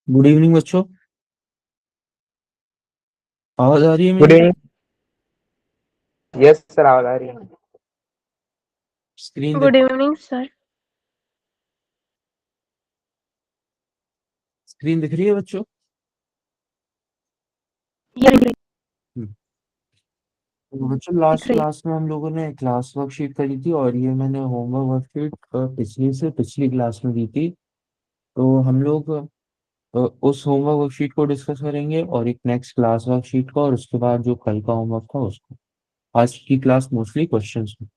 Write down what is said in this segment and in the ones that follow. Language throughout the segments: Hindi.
गुड इवनिंग बच्चों। आवाज आ रही है गुड मेरी? इवनिंग। यस सर, आवाज आ रही है। स्क्रीन गुड दिख इवनिंग सर। स्क्रीन दिख रही है बच्चों? ये हम्म। तो बच्चों, दिख लास्ट रही क्लास में हम लोगों ने क्लास वर्कशीट करी थी और ये मैंने होमवर्क वर्कशीट पिछली से पिछली क्लास में दी थी। तो हम लोग उस होमवर्क वर्कशीट को डिस्कस करेंगे और एक नेक्स्ट क्लास वर्कशीट को, और उसके बाद जो कल का होमवर्क था उसको। आज की क्लास मोस्टली क्वेश्चंस में।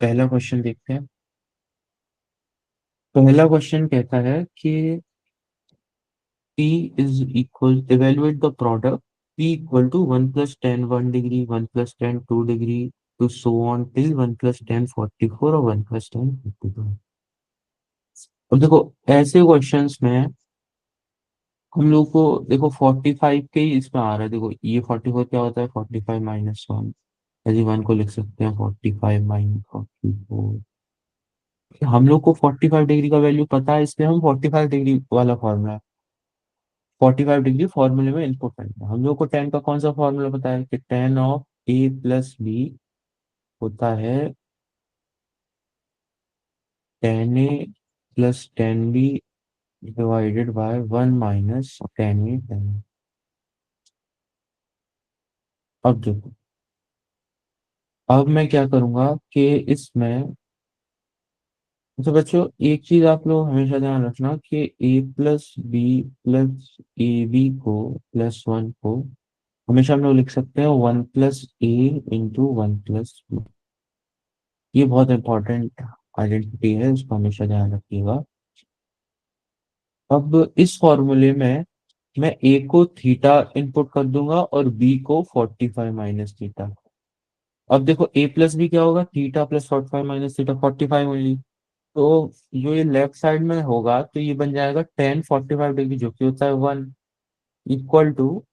पहला क्वेश्चन देखते हैं। पहला क्वेश्चन कहता है कि P is equal, evaluate the product P equal to 1 plus 10 1 degree, 1 plus 10 2 degree, to so on till 1 plus 10 44 और 1 plus 10 52। अब देखो, ऐसे क्वेश्चंस में हम लोग को देखो 45 के ही इसमें आ रहा है। देखो ये 44 क्या होता है, 45 माइनस वन। यदि वन को लिख सकते हैं 45 माइनस 44। हम लोग को 45 डिग्री का वैल्यू पता है, इसलिए हम 45 डिग्री वाला फॉर्मूला, 45 डिग्री फॉर्मूले में इनपुट करेंगे। हम लोग को टेन का कौन सा फॉर्मूला पता है कि tan of A plus B होता है tan A plus tan B divided by one minus tan A tan. अब देखो, अब मैं क्या करूंगा कि इसमें, तो बच्चों एक चीज आप लोग हमेशा ध्यान रखना कि a plus B plus a b को प्लस वन को हमेशा हम लोग लिख सकते हैं one plus a into one plus b. ये बहुत इंपॉर्टेंट आइडेंटिटी है, इसको हमेशा ध्यान रखिएगा। अब इस फॉर्मूले में मैं ए को थीटा इनपुट कर दूंगा और बी को 45 माइनस थीटा। अब देखो ए प्लस बी क्या होगा, theta plus 45 minus theta, 45 only. तो जो ये लेफ्ट साइड में होगा तो ये बन जाएगा टेन 45 डिग्री, जो कि होता है one, equal to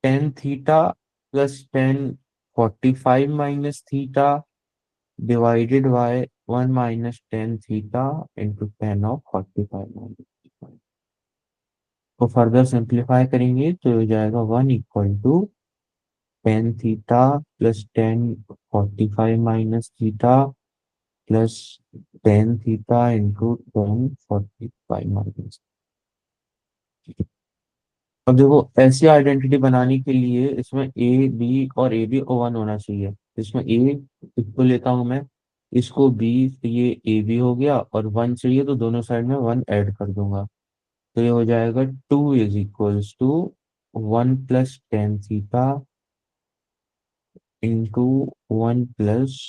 tan theta plus tan 45 minus theta divided by one minus tan theta into tan of 45 minus theta. को फर्दर सिंप्लीफाई करेंगे तो हो जाएगा one equal to tan theta plus tan 45 minus theta plus tan theta into tan 45 minus. अब देखो, ऐसी आइडेंटिटी बनाने के लिए इसमें ए बी और ए बी वन होना चाहिए। इसमें ए इसको लेता हूं मैं, इसको बी, तो ये ए बी हो गया, और वन चाहिए तो दोनों साइड में वन ऐड कर दूंगा। तो ये हो जाएगा two is equals to one plus tan theta into one plus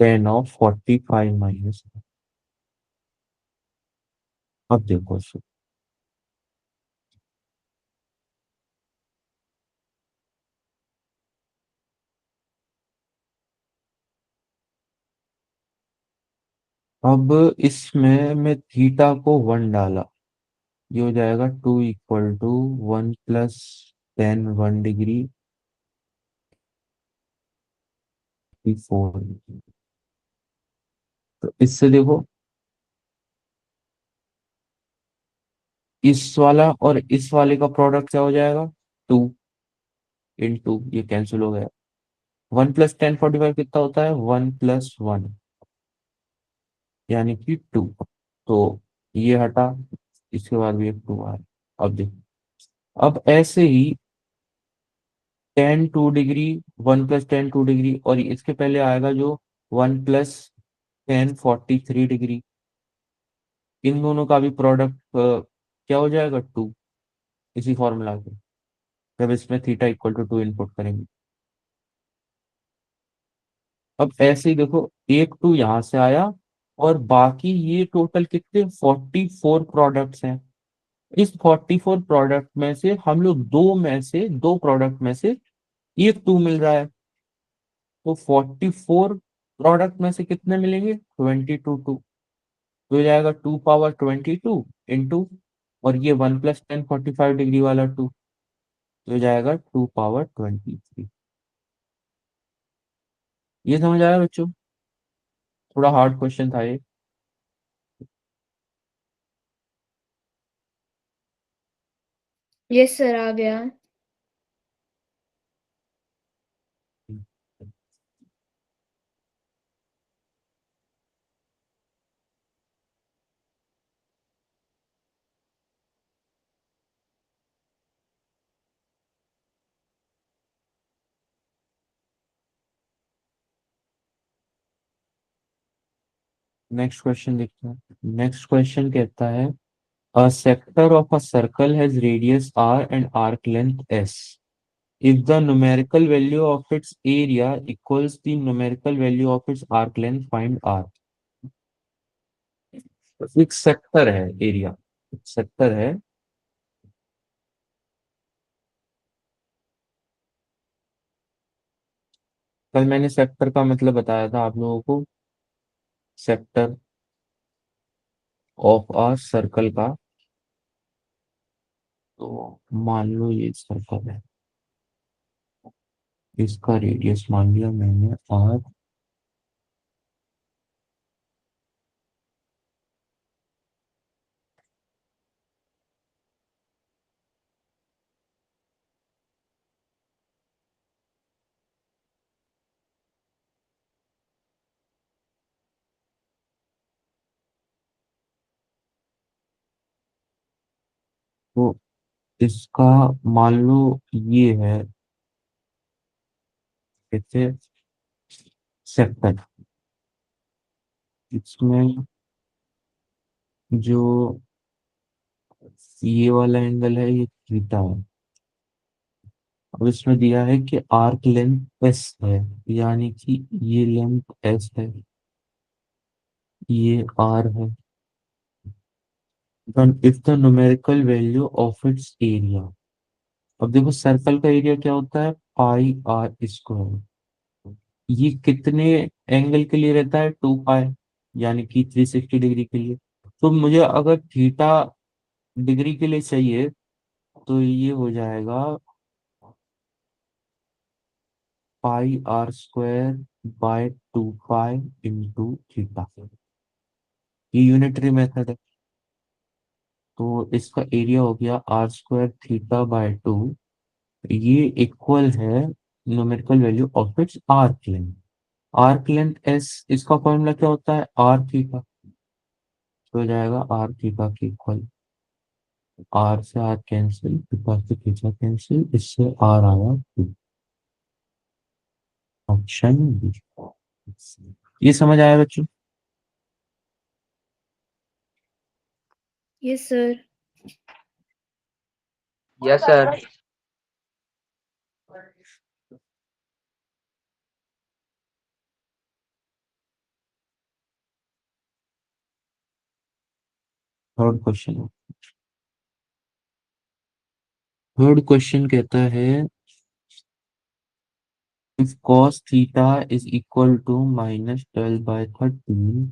tan of 45 minus. अब देखो इसको। अब इसमें मैं थीटा को वन डाला, ये हो जाएगा two equal to one plus tan one degree four. तो इससे देखो, इस वाला और इस वाले का प्रोडक्ट क्या हो जाएगा, टू इन टू, ये कैंसिल हो गया। वन प्लस टेन 45 कितना होता है, वन प्लस वन, यानी कि टू। तो ये हटा, इसके बाद भी एक टू आया। अब देखो, अब ऐसे ही tan two degree, one plus tan two degree, और इसके पहले आएगा जो वन प्लस टेन 43 डिग्री। इन दोनों का भी प्रोडक्ट क्या हो जाएगा, टू, इसी फॉर्मूला के, जब इसमें theta equal to two input करेंगे। अब ऐसे ही देखो, एक टू यहां से आया, और बाकी ये टोटल कितने 44 प्रोडक्ट्स हैं। इस 44 प्रोडक्ट में से हम लोग दो प्रोडक्ट में से एक टू मिल रहा है। तो 44 प्रोडक्ट में से कितने मिलेंगे, 22 टू। तो हो जाएगा टू पावर 22 इंटू, और ये वन प्लस टेन 45 डिग्री वाला टू, तो हो जाएगा टू पावर 23। ये समझ आया बच्चों? थोड़ा हार्ड क्वेश्चन था ये। यस सर, आ गया। नेक्स्ट क्वेश्चन देखते हैं। नेक्स्ट क्वेश्चन कहता है a sector of a circle has radius r and arc length s. If the numerical value of its area equals the numerical value of its arc length, find r. एक सेक्टर है, एरिया सेक्टर है। कल मैंने सेक्टर का मतलब बताया था आप लोगों को, सेक्टर ऑफ अ सर्कल का। तो मान लो ये सर्कल है, इसका रेडियस मान लिया मैंने आर। तो इसका मान लो ये है, कैसे, सेक्टर। इसमें जो ये वाला एंगल है ये थीटा है। अब इसमें दिया है कि आर्क लेंथ एस है, यानी कि ये लेंथ एस है, ये आर है। If the numerical value of it's area. अब देखो सर्कल का एरिया क्या होता है, पाई आर स्क्वायर। ये कितने एंगल के लिए रहता है, 2 पाई, यानी कि 360 डिग्री के लिए। तो मुझे अगर थीटा डिग्री के लिए चाहिए तो ये हो जाएगा pi r square by 2 pi into theta. ये यूनिटरी मेथड है। तो इसका एरिया हो गया आर स्क्वायर थीटा बाय 2। ये इक्वल है numerical value of its arc length. Arc length s, इसका फॉर्मूला क्या होता है, आर थीटा। तो हो जाएगा आर थीटा के इक्वल, आर से आर कैंसिल, थीटा से थीटा कैंसिल, इससे आर आया 2। Option B. ये समझ आया बच्चों? Yes sir. Yes sir. Third question. Third question कहता है if cos theta is equal to minus 12 by 13,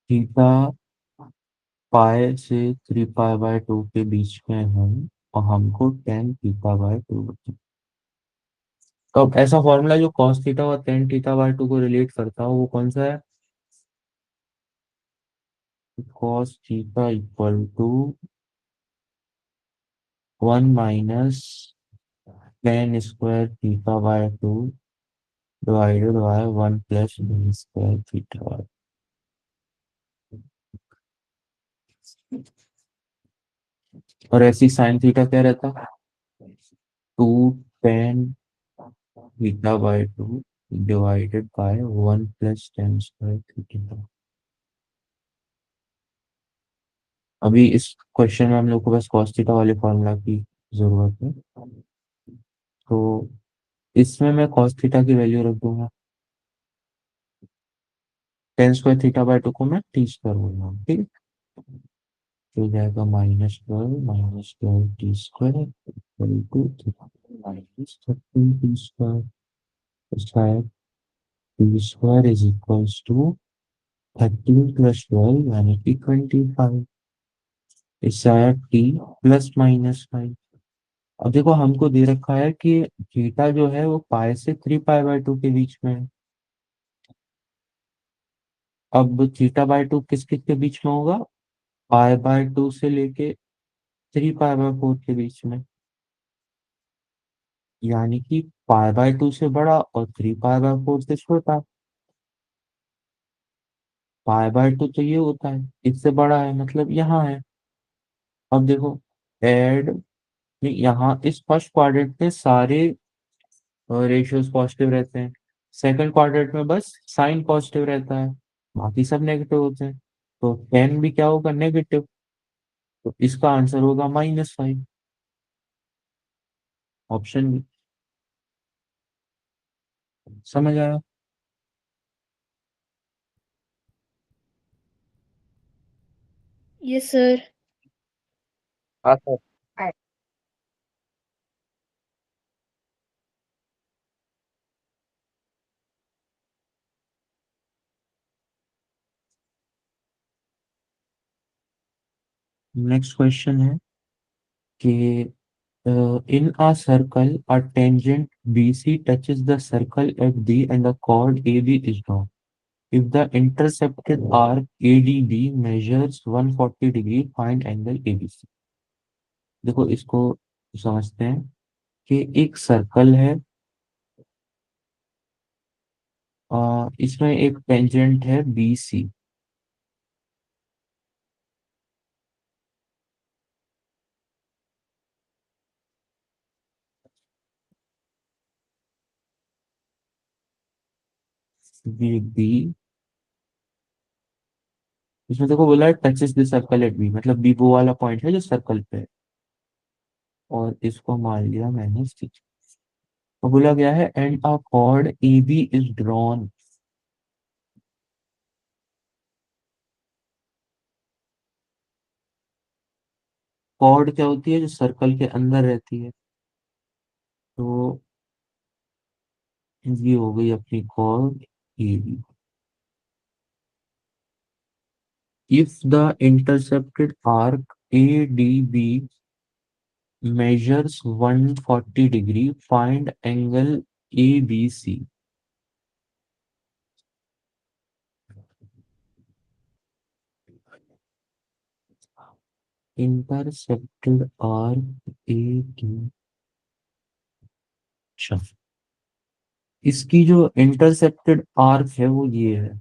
theta pi से 3 पाई बाय 2 के बीच में है और हमको टेन थीटा बाय 2। तो अब ऐसा फॉर्मूला जो cos थीटा और टेन थीटा बाय 2 को रिलेट करता हो वो कौन सा है, cos theta equal to 1 - tan square theta by 2 divided by 1 + b square theta. और ऐसी साइन थीटा क्या रहता, 2 tan theta by 2 divided by 1 + tan square theta. अभी इस क्वेश्चन में हम लोग को बस cos थीटा वाले फॉर्मूला की जरूरत है। तो इसमें मैं cos थीटा की वैल्यू रख दूंगा, tan स्क्वायर थीटा बाय 2 को मैं टी स्क्वायर बोलूंगा, ठीक है। तो हो जाएगा -12 - 12 t square equal to -13 t square. शायद t square is equals to 13 + 12 यानी कि 25। इससे आया टी +-5। अब देखो हमको दे रखा है कि थीटा जो है वो पाई से 3 पाई बाय 2 के बीच में है। अब थीटा बाय 2 किस किस के बीच में होगा, पाई बाय 2 से लेके 3 पाई बाय 4 के बीच में, यानी कि पाई बाय 2 से बड़ा और 3 पाई बाय 4 से छोटा। पाई बाय 2 तो ये होता है, इससे बड़ा है, मतलब यहाँ है। अब देखो, एड में यहाँ इस फर्स्ट क्वाड्रेंट में सारे रेशियोज पॉजिटिव रहते हैं, सेकंड क्वाड्रेंट में बस साइन पॉजिटिव रहता है, बाकी सब नेगेटिव होते हैं। तो 10 भी क्या होगा, नेगेटिव। तो इसका आंसर होगा -5। Option B. समझ आया? Yes sir. हाँ सर। नेक्स्ट क्वेश्चन है कि in a circle a tangent BC touches the circle at D and a chord AB is drawn. If the intercepted arc ADB measures 140 degree, find angle ABC. देखो इसको समझते हैं कि एक सर्कल है, इसमें एक टेंजेंट है BC। बी, इसमें देखो बोला है touches the circle at B, मतलब बी वो वाला पॉइंट है जो सर्कल पे है, और इसको मान लिया मैंने सी। तो बोला गया है and a chord A B is drawn. Chord क्या होती है, जो सर्कल के अंदर रहती है। तो ये हो गई अपनी chord A B. If the intercepted arc A D B measures 140 degree, find angle ABC. Intercepted arc A D, अच्छा, इसकी जो इंटरसेप्टेड आर्क है वो ये है,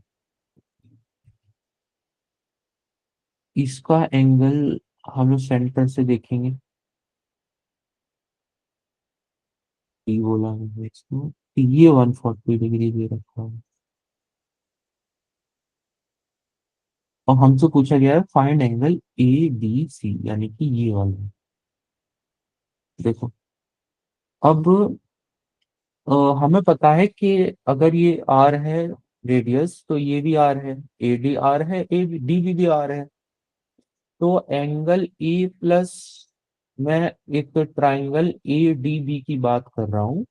इसका एंगल हम लोग सेंटर से देखेंगे, टी बोला है इसको, ये 140 डिग्री दे रखा है। और हमसे पूछा गया है find angle A B C, यानी कि ये वाला। देखो, अब हमें पता है कि अगर ये आर है रेडियस, तो ये भी आर है, ए डी आर है, ए डी भी आर है। तो एंगल ए प्लस, मैं एक ट्राइंगल ए डी बी की बात कर रहा हूँ,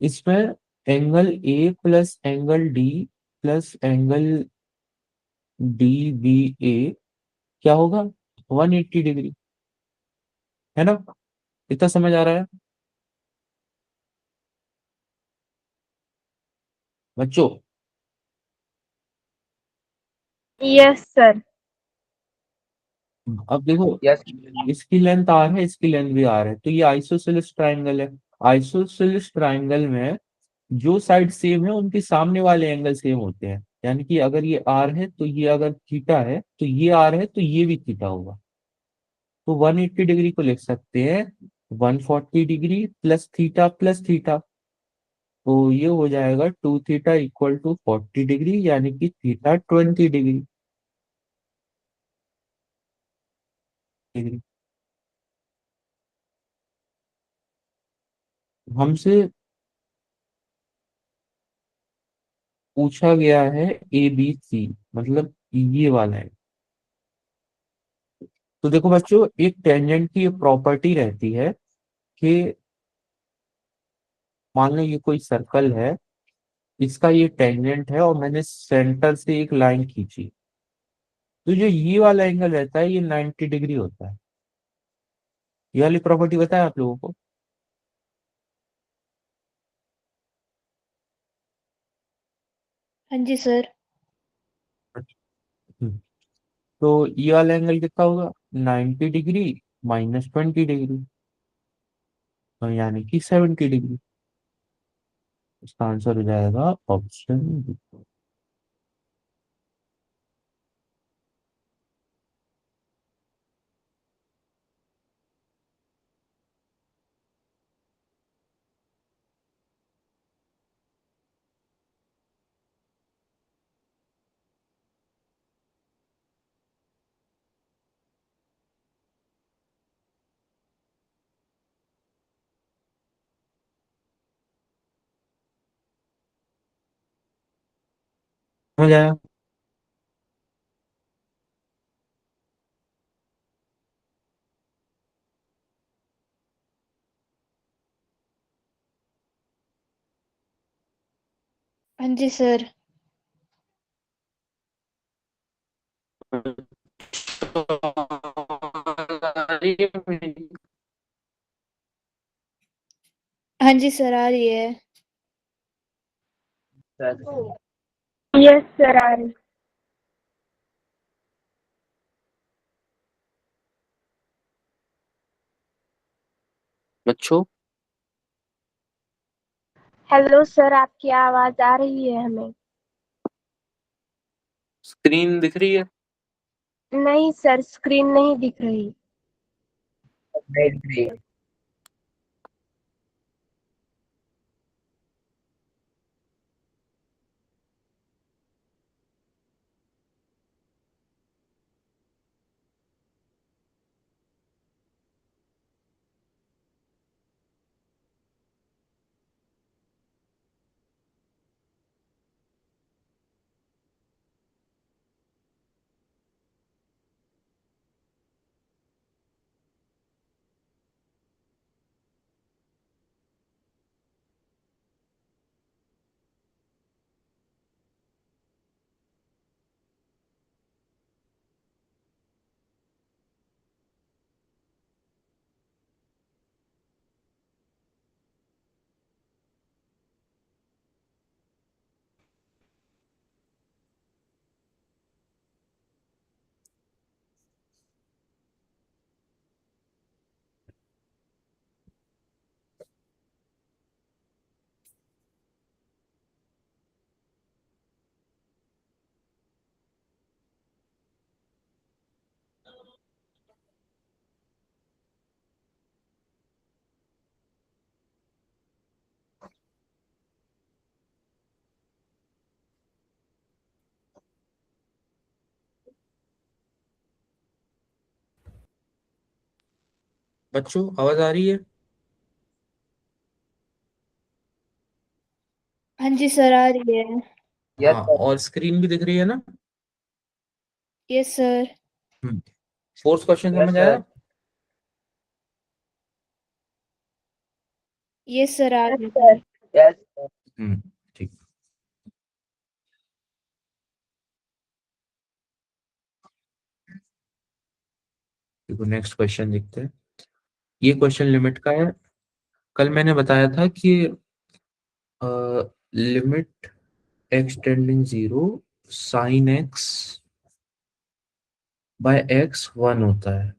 इसमें angle a plus angle d plus angle d b a क्या होगा, 180 डिग्री, है ना? इतना समझ आ रहा है बच्चों? Yes sir. अब देखो, यस। इसकी लेंथ आर है, इसकी लेंथ भी आर है, तो ये आइसोसेलेस ट्राइंगल है। आइसोसेलेस ट्राइंगल में जो साइड सेम है उनके सामने वाले एंगल सेम होते हैं, यानी कि अगर ये आर है तो ये, अगर थीटा है तो ये आर है तो ये भी थीटा होगा। तो 180 डिग्री को लिख सकते हैं 140 डिग्री प्लस थीटा। तो ये हो जाएगा 2 थीटा इक्वल टू 40 डिग्री, यानी कि थीटा 20 डिग्री। हमसे पूछा गया है ए बी सी, मतलब ये वाला है। तो देखो बच्चों, एक टेंजेंट की प्रॉपर्टी रहती है कि मान लो ये कोई सर्कल है, इसका ये टेंजेंट है और मैंने सेंटर से एक लाइन खींची, तो जो ये वाला एंगल रहता है ये 90 डिग्री होता है। ये वाली प्रॉपर्टी बताया आप लोगों को? हाँ जी सर। हम्म, तो ये वाला एंगल कितना होगा, 90 डिग्री -20 डिग्री, तो यानी कि 70 डिग्री। इसका आंसर हो जाएगा ऑप्शन बी। समझ आया? हाँ जी सर। हाँ जी सर, आ रही है। यस सर, आ रही। बच्चों, हेलो सर, आपकी आवाज आ रही है हमें। स्क्रीन दिख रही है? नहीं सर, स्क्रीन नहीं दिख रही। नहीं दिख रही है। बच्चों, आवाज आ रही है? हाँ जी सर, आ रही है। यस हाँ, सर। और स्क्रीन भी दिख रही है ना? Yes sir. Fourth question yes समझ सर। आया? यस सर, आ यस रही है। सर। Yes sir. ठीक। देखो, नेक्स्ट क्वेश्चन देखते हैं। ये क्वेश्चन लिमिट का है। कल मैंने बताया था कि limit x tending 0 sine x by x 1 होता है।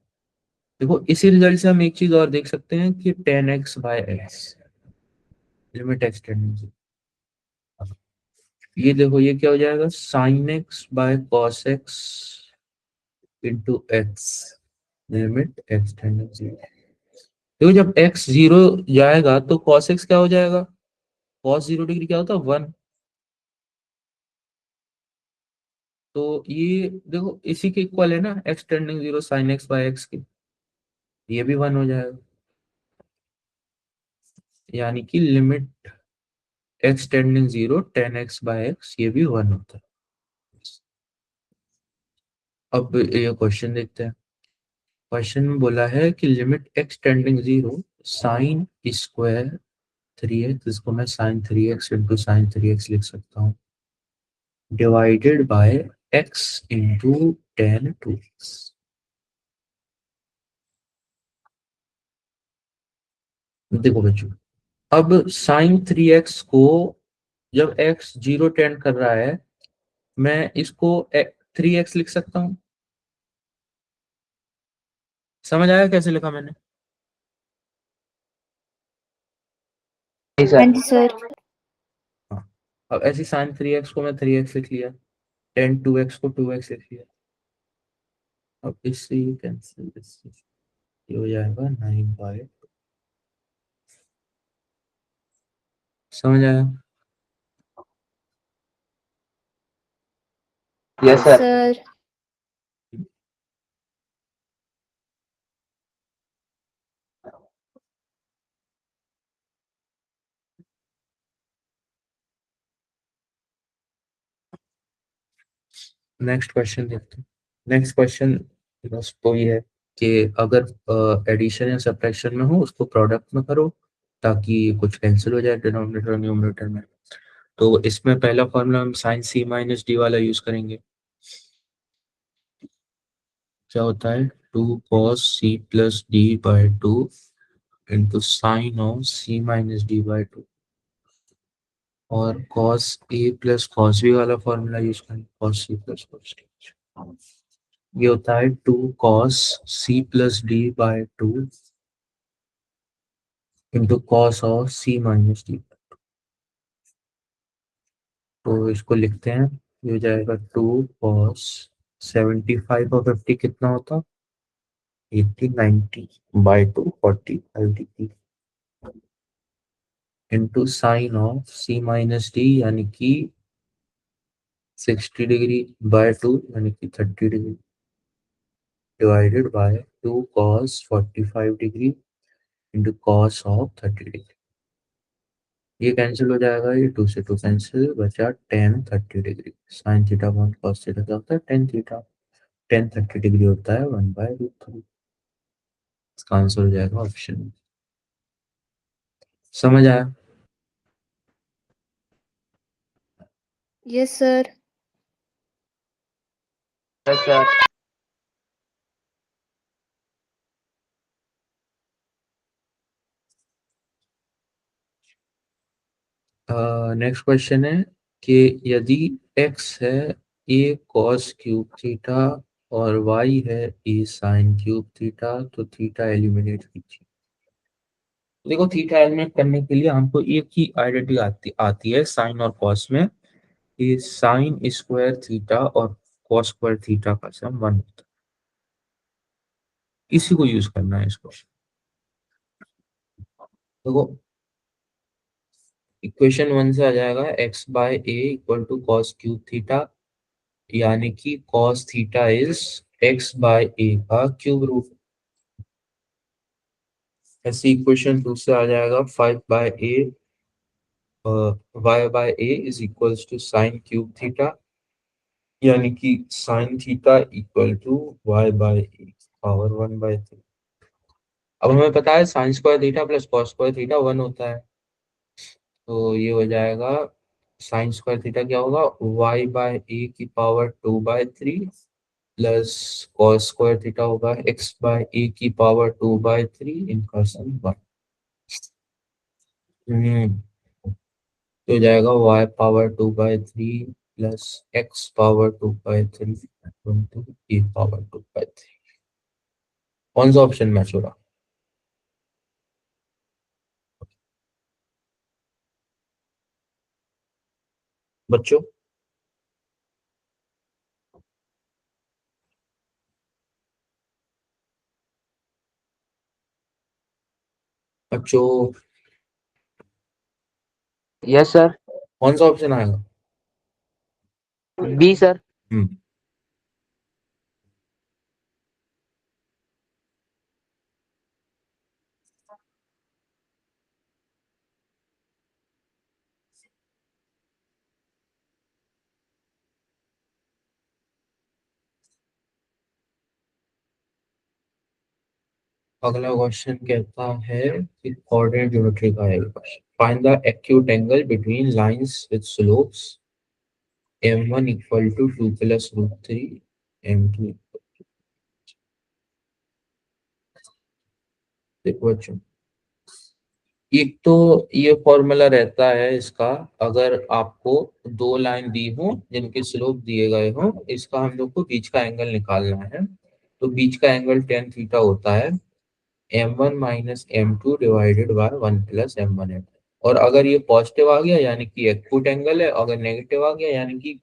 देखो, इसी रिजल्ट से हम एक चीज और देख सकते हैं कि tan x by x, limit x tending 0। ये देखो, ये क्या हो जाएगा? Sine x by cos x into x, limit x tending 0। देखो, जब एक्स 0 जाएगा तो कॉस एक्स क्या हो जाएगा? कॉस 0 डिग्री क्या होता है? 1। तो ये देखो, इसी के इक्वल है ना, x tending 0 sine x by x के। ये भी 1 हो जाएगा, यानी कि limit x tending 0 tan x by x, ये भी 1 होता है। अब ये क्वेश्चन देखते हैं। क्वेश्चन में बोला है कि limit x tending 0 sine square 3x, इसको मैं sign 3x into sine 3x लिख सकता हूँ, divided by x into ten 2x। देखो बच्चों, अब साइन 3x को जब x 0 टेंड कर रहा है, मैं इसको 3x लिख सकता हूँ। समझ आया कैसे लिखा मैंने? नहीं हाँ सर। जी सर। हाँ। अब ऐसे साइन 3x को मैं 3x लिख लिया, टेन 2x को 2x लिख लिया। अब इससे ये कैंसिल, इससे ये हो जाएगा 9/, समझ आया? Yes sir. Sir. Next question देखते हैं। नेक्स्ट क्वेश्चन बस वो ये है कि अगर एडिशन या सब्ट्रैक्शन में हो उसको प्रोडक्ट में करो ताकि कुछ कैंसिल हो जाए डिनोमिनेटर और न्यूमरेटर में। तो इसमें पहला फॉर्मूला हम साइन c माइनस डी वाला यूज करेंगे। क्या होता है? 2 cos c+d/2 into sine of c minus d/2। और cos a plus cos b वाला फॉर्मूला यूज करेंगे, cos c plus cos d। ये होता है 2 cos c+d/2 into cos of c minus D. तो इसको लिखते हैं, ये हो जाएगा 2 cos 75 और 50 कितना होता? 80 90/2 45 degree into sine of c minus D यानी कि 60 डिग्री/2 यानी कि 30 degree divided by 2 cos 45 degree into cos of 30 degree. ये कैंसिल हो जाएगा, ये 2 से 2 कैंसिल, बचा ten 30 degree. Sign theta upon cos theta क्या होता है? Tan theta. टेन 30 डिग्री होता है 1/√3। इसका आंसर हो जाएगा ऑप्शन। समझ आया? Yes sir. Yes sir. Next question है कि यदि x है a cos क्यूब थीटा और y है a sin क्यूब थीटा तो थीटा एलिमिनेट कीजिए। देखो थीटा एलिमिनेट करने के लिए हमको एक ही आइडेंटिटी आती है साइन और कॉस में, ये साइन स्क्वायर थीटा और कॉस स्क्वायर थीटा का सम 1 होता है। इसी को यूज करना है इसको। देखो इक्वेशन 1 से आ जाएगा x/a = cos³ थीटा, यानी कि cos थीटा इज x/a का क्यूब रूट। ऐसे इक्वेशन 2 से आ जाएगा 5/a y/a is equals to sine cube theta, यानी कि sine theta equal to y/a power 1/3। अब हमें पता है sine square theta plus cos square theta 1 होता है, तो ये हो जाएगा साइन स्क्वायर थीटा क्या होगा? y/a की power 2/3 plus cos square theta होगा x/a की पावर 2/3 इनका सम 1। तो हो जाएगा y power 2/3 plus x power 2/3 into a power 2/3। कौन सा ऑप्शन मैच हो रहा बच्चों? बच्चों यस सर। कौन सा ऑप्शन आएगा? B sir. हम्म अगला क्वेश्चन कहता है कि कोऑर्डिनेट ज्योमेट्री का है question. Find the acute angle between lines with slopes m1 equal to 2 plus root 3 m2। देखो बच्चों, एक तो ये फॉर्मूला रहता है इसका, अगर आपको दो लाइन दी हो जिनके स्लोप दिए गए हो, इसका हम लोग को बीच का एंगल निकालना है। तो बीच का एंगल टेन थीटा होता है m1 minus m2 divided by 1 plus m1 और अगर ये पॉजिटिव आ गया यानी कि एक्यूट एंगल है, अगर नेगेटिव आ गया यानी कि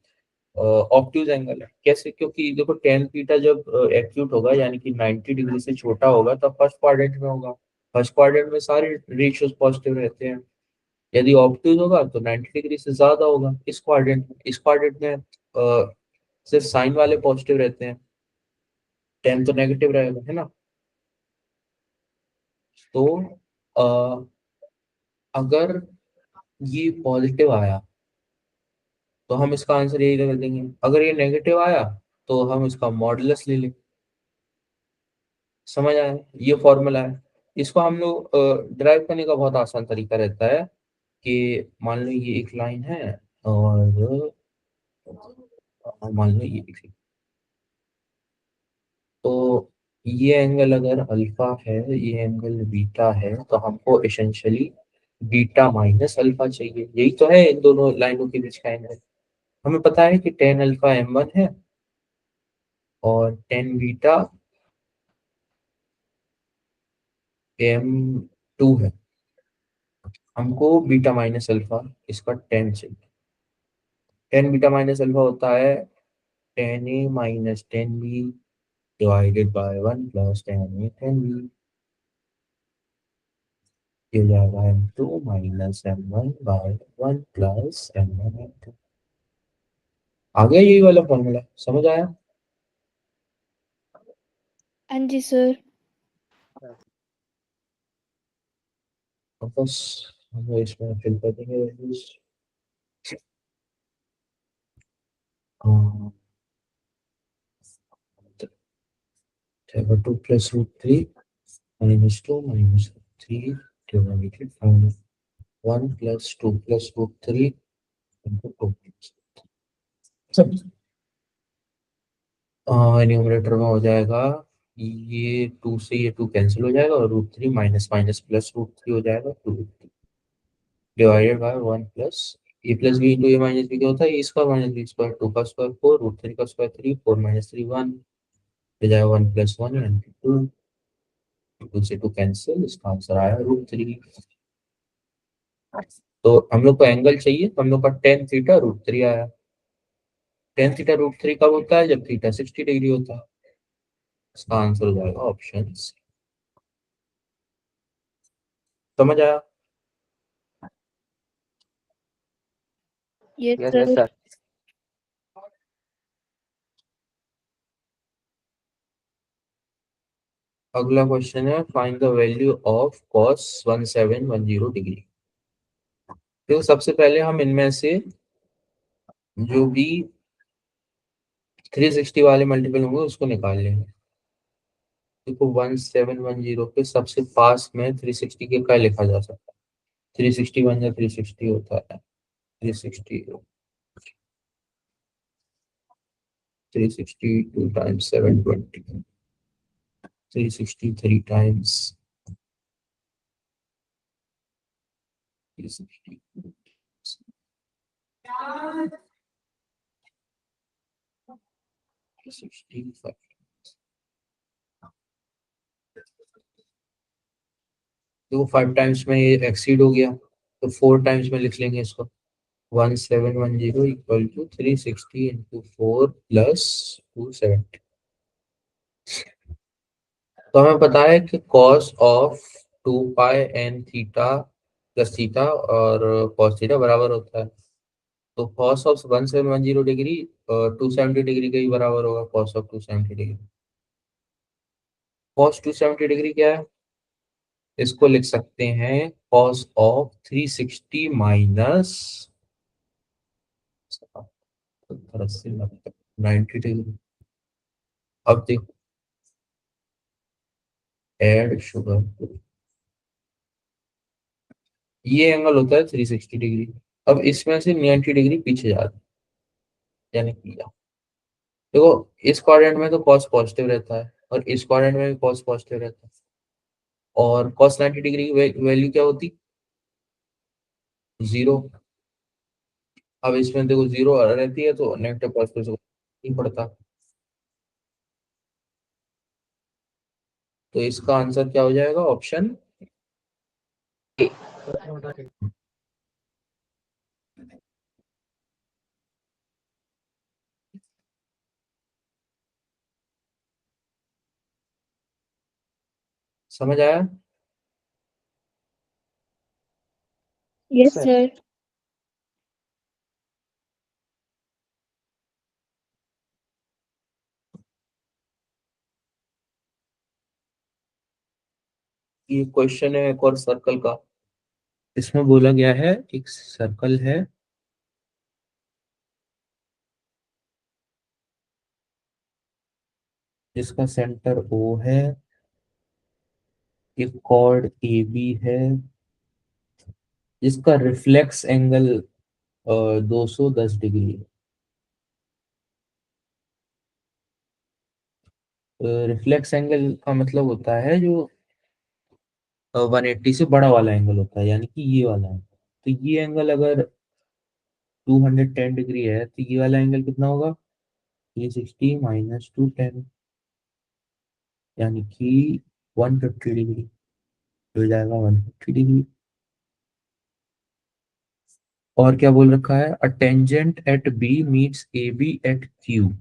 ऑब्ट्यूज एंगल है। कैसे? क्योंकि देखो टेन थीटा जब एक्यूट होगा यानी कि 90 डिग्री से छोटा होगा तब फर्स्ट क्वाड्रेंट में होगा। फर्स्ट क्वाड्रेंट में सारे रेशियोज पॉजिटिव रहते हैं। यदि ऑब्ट्यूज होगा तो 90 डिग्री से ज्यादा होगा इस क्वाड्रेंट में। इस क्वाड्रेंट में सिर्फ साइन वाले पॉजिटिव रहते हैं, टेन तो नेगेटिव रहेगा, है ना। तो अ, अगर ये पॉजिटिव आया तो हम इसका आंसर यही कर देंगे, अगर ये नेगेटिव आया तो हम इसका मॉडुलस ले लें। समझ आया? ये फॉर्मूला है। इसको हम लोग ड्राइव करने का बहुत आसान तरीका रहता है कि मान लो ये एक लाइन है और मान लो ये तो ये एंगल अगर अल्फा है, ये एंगल बीटा है, तो हमको एसेंशियली बीटा माइनस अल्फा चाहिए। यही तो है इन दोनों लाइनों के बीच का एंगल। हमें पता है कि टेन अल्फा m1 है और टेन बीटा m2 है। हमको बीटा माइनस अल्फा इसका टेन चाहिए। टेन बीटा माइनस अल्फा होता है tan A minus tan B divided by one plus tan A tan B. ये हो जाएगा m2 minus m1 by one plus m1 m2। आ गया यही वाला फॉर्मूला, समझ आया? हाँ जी सर। और बस हम इसमें फिल कर देंगे values। Two plus root three minus two minus three divided by one plus two plus root three into two. Numerator में हो जाएगा ये टू से ये टू कैंसिल हो जाएगा और root three minus minus plus root three हो जाएगा two divided by one plus a plus B into a minus b क्या होता है, a square minus b square, two का स्क्वायर फोर, रूट थ्री का square three, four minus three one, हो जाएगा वन प्लस वन यानी टू, टू से टू कैंसिल, इसका आंसर आया रूट थ्री। तो हम लोग को एंगल चाहिए तो हम लोग का टेन थीटा रूट थ्री आया। टेन थीटा रूट थ्री कब होता है? जब थीटा 60 डिग्री होता है। इसका आंसर हो जाएगा ऑप्शन सी। समझ आया? Yes yes sir. सर। अगला क्वेश्चन है find the value of cos 1710 degree. तो सबसे पहले हम इनमें से जो भी 360 वाले मल्टीपल होंगे उसको निकाल लेंगे। देखो 1710 के सबसे पास में 360 के क्या लिखा जा सकता है? 360 वन या 360 होता है, 360, 360 टू टाइम्स 720, 360 थ्री टाइम्स 360, 365। देखो फाइव टाइम्स में ये एक्सीड हो गया तो फोर टाइम्स में लिख लेंगे इसको। 1710 equal to 360 into four plus 270। तो हमें पता है कि cos of two pi n theta plus theta और कॉस थीटा बराबर होता है। तो कॉस ऑफ 1710 डिग्री 270 डिग्री के ही बराबर होगा cos of 270 degree. Cos 270 degree क्या है? इसको लिख सकते हैं कॉस ऑफ 360 माइनस 90 डिग्री। अब देखो एड शुगर, ये एंगल होता है 360 डिग्री। अब इसमें से 90 डिग्री पीछे जाता है यानी कि देखो इस क्वाड्रेंट में तो cos पॉजिटिव रहता है और इस क्वाड्रेंट में भी cos पॉजिटिव रहता है और cos 90 डिग्री की वैल्यू क्या होती? जीरो। अब इसमें देखो जीरो रहती है तो नेगेटिव पॉजिटिव से नहीं पड़ता। तो इसका आंसर क्या हो जाएगा? ऑप्शन समझ आया? Yes, sir sir. ये क्वेश्चन है एक और सर्कल का। इसमें बोला गया है एक सर्कल है जिसका सेंटर ओ है, एक कॉर्ड ए बी है, जिसका रिफ्लेक्स एंगल 210 डिग्री है। रिफ्लेक्स एंगल का मतलब होता है जो 180 से बड़ा वाला एंगल होता है, यानी कि ये वाला है। तो ये एंगल अगर 210 डिग्री है तो ये वाला एंगल कितना होगा? 360 - 210, यानी कि 150 डिग्री हो जाएगा, 150 डिग्री। और क्या बोल रखा है? A tangent at B meets A B at Q.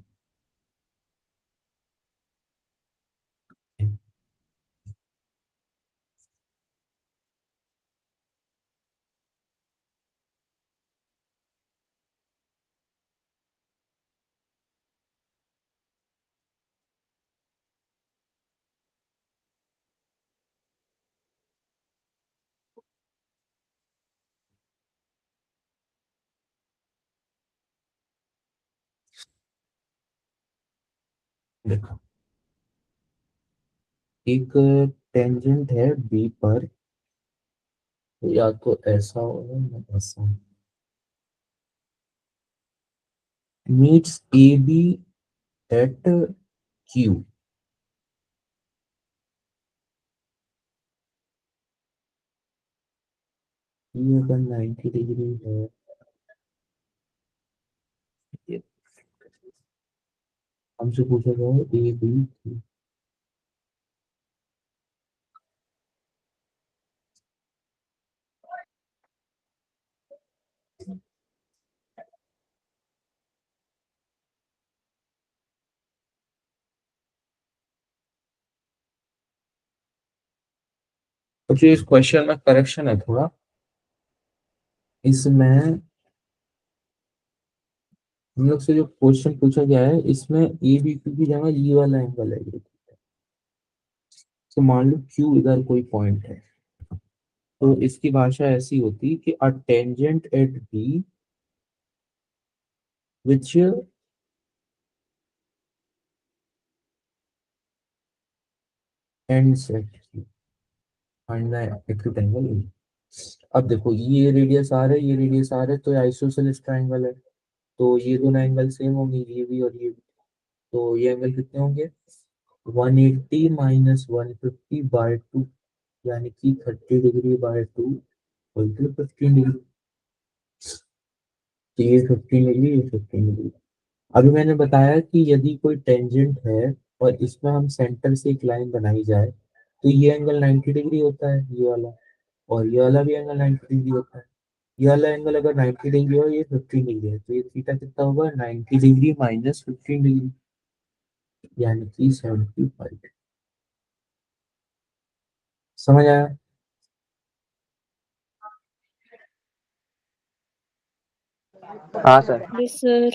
देखो, एक टेंजेंट है बी पर, या तो ऐसा होगा या ऐसा, meets A B at Q. ये अगर 90 डिग्री है, ये हमसे पूछा गया है ए बी क्यू। तो जो इस क्वेश्चन में करेक्शन है थोड़ा, इसमें हम लोग से जो क्वेश्चन पूछा गया है इसमें ए बी क्यू की जगह ये वाला एंगल है ये। तो मान लो क्यू इधर कोई पॉइंट है, तो इसकी भाषा ऐसी होती कि a tangent at B which ends at Q find the acute angle A. अब देखो, ये रेडियस आर है, ये रेडियस आर है, तो आइसोसेलेस ट्रायंगल है, तो ये दोनों एंगल सेम होंगे, ये भी और ये भी। तो ये एंगल कितने होंगे? 180 - 150/2, यानी कि 30 डिग्री/2 बोलते 15 डिग्री। तो ये 15 डिग्री, ये 15 डिग्री। अभी मैंने बताया कि यदि कोई टेंजेंट है और इसमें हम सेंटर से एक लाइन बनाई जाए, तो ये एंगल 90 डिग्री होता है, ये वाला। और ये वाला भी एंगल 90 डिग्री होता है। ये वाला एंगल अगर 90 डिग्री हो, ये 15 डिग्री है, तो ये थीटा कितना होगा? 90 डिग्री - 15 डिग्री, यानी कि 75। समझ आया? हाँ सर। Yes, sir.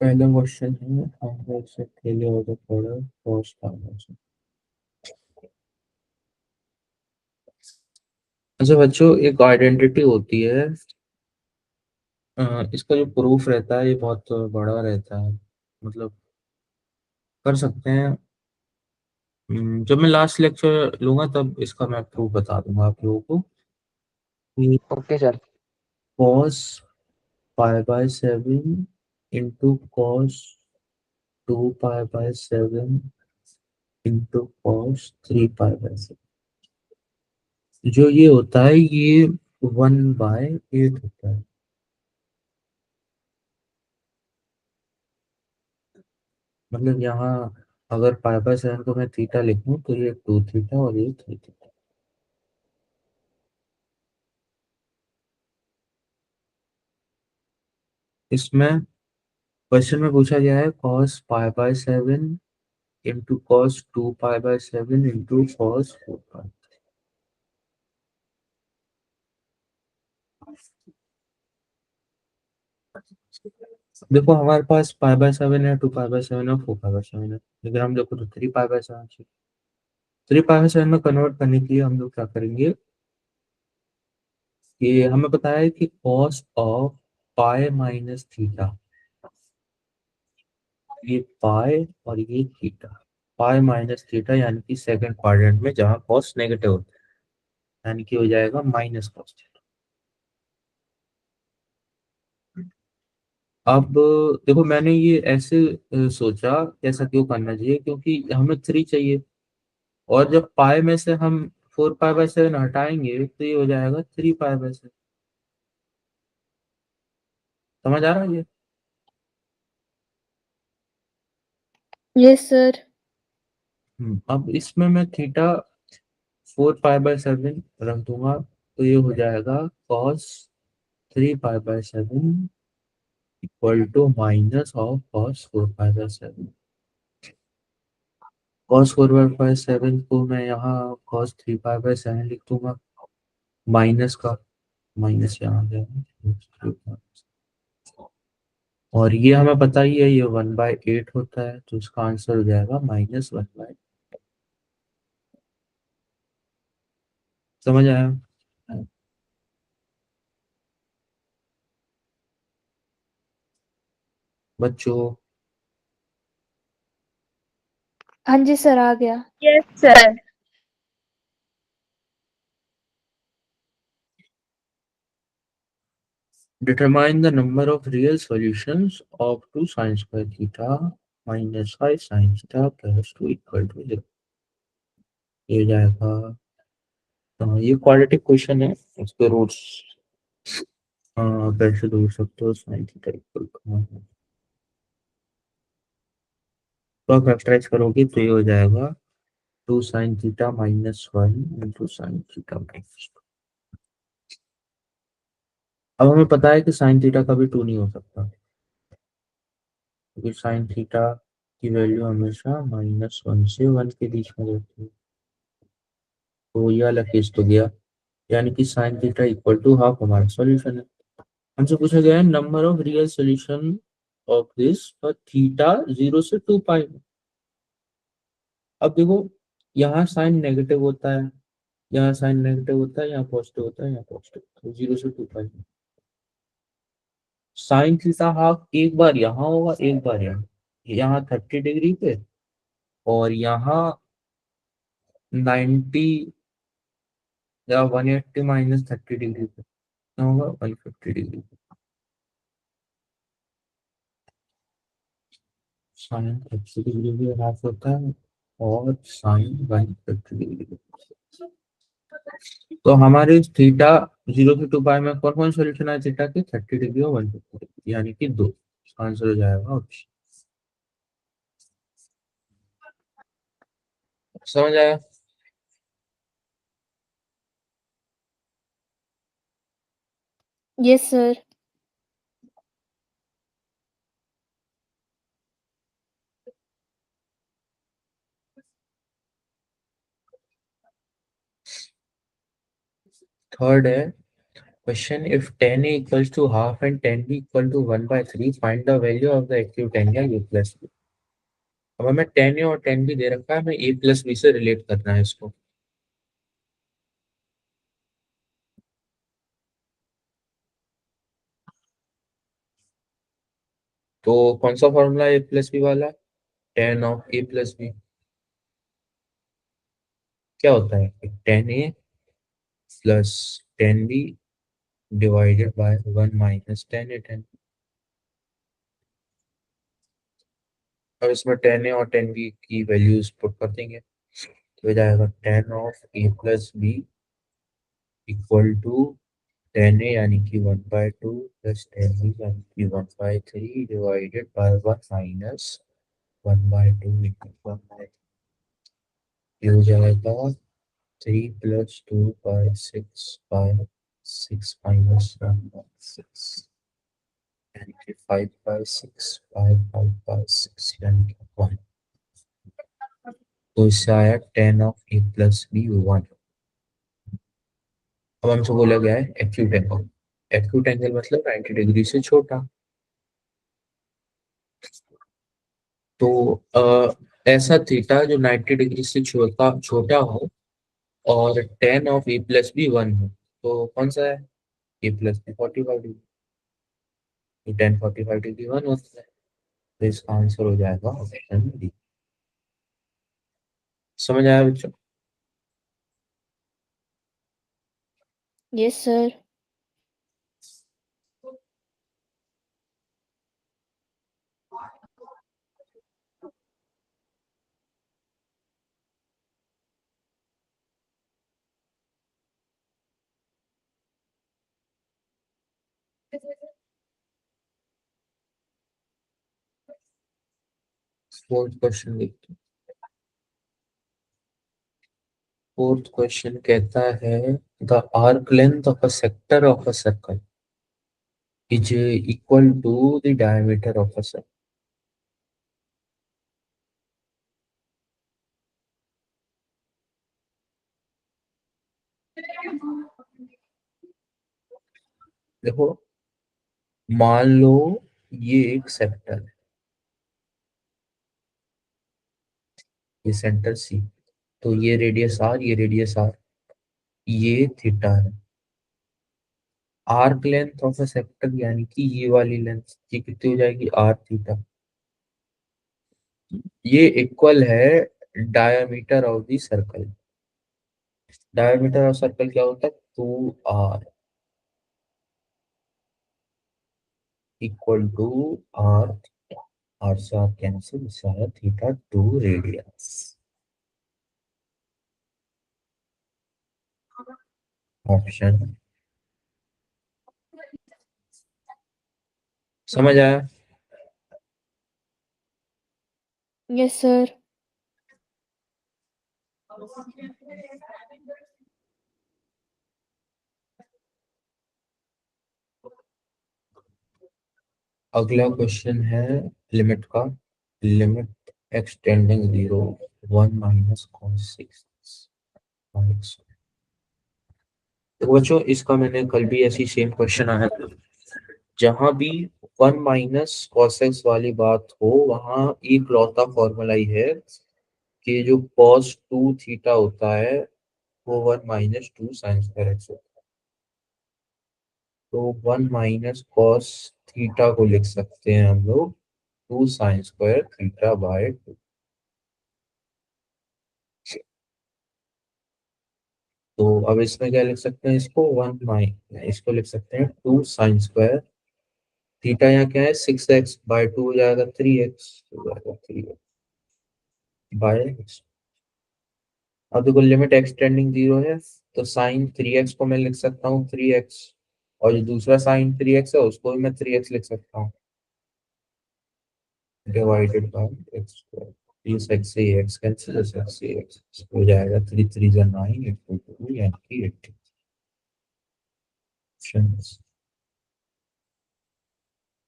पहला क्वेश्चन है how से failure of the product cause damage। अच्छा बच्चों, एक आइडेंटिटी होती है, इसका जो प्रूफ रहता है ये बहुत बड़ा रहता है, मतलब कर सकते हैं। जब मैं लास्ट लेक्चर लूंगा तब इसका मैं प्रूफ बता दूंगा आप लोगों को कि okay sir. cos pi by 7 into cos 2 pi by 7 into cos 3 pi by 7, जो ये होता है ये 1/8 होता है। मतलब यहाँ अगर पाई बाय 7 को मैं थीटा लिखूं तो ये 2 थीटा और ये 3 थीटा। इसमें क्वेश्चन में पूछा गया है cos pi by 7 into cos 2 pi by 7 into cos 4 पाई। देखो हमारे पास पाई बाय 7 है, 2 पाई बाय 7 है, 4 पाई बाय 7 है, लेकिन हम देखो तो 3 पाई बाय 7 है। 3 पाई बाय 7 में कन्वर्ट करने के लिए हम लोग क्या करेंगे कि हमें पता है कि cos of pi minus theta, ये पाई और ये थीटा, पाई माइनस थीटा यानी कि सेकंड क्वाड्रेंट में जहां cos नेगेटिव होता है, यानी कि हो जाएगा माइनस cos थीटा। अब देखो मैंने ये ऐसे सोचा, ऐसा क्यों करना चाहिए, क्योंकि हमें 3 चाहिए, और जब पाई में से हम 4 पाई बाय 7 हटाएंगे तो ये हो जाएगा 3 पाई बाय 7। समझ आ रहा है ये? Yes, sir. अब इसमें मैं थीटा 4 पाई बाय 7 रख दूंगा तो ये हो जाएगा cos 3 pi by 7 equal to minus of cos 4 pi by 7। cos 4 pi by 7 को मैं यहाँ cos 3 पाई बाय 7 लिख दूंगा, माइनस का माइनस यहाँ आ गया, और ये हमें पता ही है ये 1/8 होता है, तो इसका आंसर हो जाएगा -1/। समझ आया बच्चों? हाँ जी सर, आ गया। Yes, sir. Determine the number of real solutions of 2 sin square theta minus 5 sin theta plus 2 equal to 0। ये जाएगा, ये क्वाड्रेटिक क्वेश्चन है, उसके रूट्स कैसे ढूंढ सकते हो, sin थीटा इक्वल टू, तो आप फैक्टराइज करोगे तो ये हो जाएगा 2 sin theta -1 into sin theta minus. अब हमें पता है कि sin थीटा कभी 2 नहीं हो सकता, क्योंकि sin थीटा की वैल्यू हमेशा -1 से 1 के बीच में रहती है, तो ये वाला केस तो गया, यानी कि sin theta equal to half हमारा सॉल्यूशन है। हमसे पूछा गया है number of real solution of this for theta 0 से 2 पाई। अब देखो यहाँ साइन नेगेटिव होता है, यहाँ साइन नेगेटिव होता है, यहाँ पॉजिटिव होता है, यहाँ पॉजिटिव, तो 0 से 2 पाई। साइन थीटा हाफ एक बार यहाँ होगा, एक बार यहाँ, यहाँ 30 डिग्री पे, और यहाँ 90 या 180 -30 डिग्री पे, क्या होगा 150 डिग्री। साइन 30 डिग्री भी हाफ होता है और साइन 150 डिग्री। तो हमारे थीटा 0 से 2 पाई में कौन कौन सोल्यूशन है थीटा के, 30 डिग्री और 150 डिग्री, यानी कि 2। आंसर हो जाएगा ऑप्शन। समझ आया? Yes, sir. थर्ड है Question: if tan A equals to half and tan B equal to 1/3, find the value of the acute angle A plus B. अब हमें tan A और tan B दे रखा है, हमें A plus B से रिलेट करना है इसको। तो कौन सा फॉर्मूला A plus B वाला? tan of A plus B क्या होता है? tan A plus tan B divided by 1 minus tan A tan। अब इसमें tan A और tan B की वैल्यूज पुट कर देंगे, तो हो जाएगा tan of A plus B equal to tan A यानी कि 1/2 प्लस tan B यानी कि 1/3 डिवाइडेड बाय 1 माइनस 1/2 इक्वल 1/3। ये हो जाएगा 3 प्लस 2/6 माइनस 1/6 यानी कि 5/6 5/6 यानी कि 1। तो इससे आया tan of A plus B 1। अब हमसे बोला गया है एक्यूट एंगल। एक्यूट एंगल मतलब 90 डिग्री से छोटा। तो ऐसा थीटा जो 90 डिग्री से छोटा छोटा हो और tan of A plus B 1 हो, तो कौन सा है? A plus B 45 degree. तो tan 45 डिग्री 1 होता है, तो इसका आंसर हो जाएगा ऑप्शन डी। समझ आया बच्चों? Yes sir. फोर्थ क्वेश्चन देखते हैं। फोर्थ क्वेश्चन कहता है the arc length of a sector of a circle is equal to the diameter of a circle. देखो, मान लो ये एक सेक्टर है, ये सेंटर सी, तो ये रेडियस आर, ये रेडियस आर, ये थीटा है। Arc length of a sector यानी कि ये वाली लेंथ ये कितनी हो जाएगी? R theta. ये इक्वल है diameter of the circle. Diameter of circle क्या होता है? 2r equal to r. R से आर कैंसिल, इससे आया थीटा 2 रेडियस। ऑप्शन समझ आया? Yes sir. अगला क्वेश्चन है लिमिट का। Limit x tending 0 1 minus cos 6। तो बच्चों इसका मैंने कल भी ऐसी सेम क्वेश्चन आया था। जहां भी 1 माइनस कॉस वाली बात हो, वहां एक लौता फॉर्मूला ही है कि जो कॉस 2 थीटा होता है वो 1 माइनस 2 साइन स्क्वायर एक्स होता है। तो 1 माइनस कॉस थीटा को लिख सकते हैं हम लोग 2 साइन स्क्वायर थीटा बाय 2। तो अब इसमें क्या लिख सकते हैं? इसको 1 माइन इसको लिख सकते हैं 2 साइन स्क्वायर थीटा। यहाँ क्या है? 6x बाय 2 हो जाएगा 3x, हो जाएगा 3x बाय x। अब देखो लिमिट एक्सटेंडिंग 0 है, तो साइन 3x को मैं लिख सकता हूँ 3x, और जो दूसरा साइन 3x है उसको भी मैं 3x लिख सकता हूँ डिवाइडेड बाय एक्स स्क्वायर। इस x से x कैंसिल, इस x से x हो जाएगा 3 3 जा 9 इक्वल टू यानी कि 80।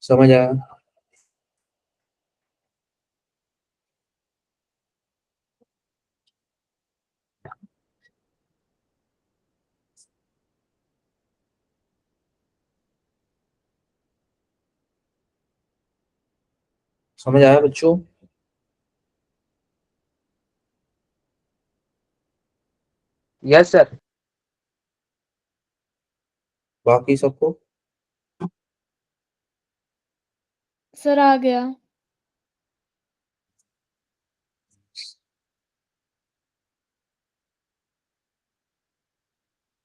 समझ आया? समझ आया बच्चों? Yes sir. बाकी सबको? सर आ गया।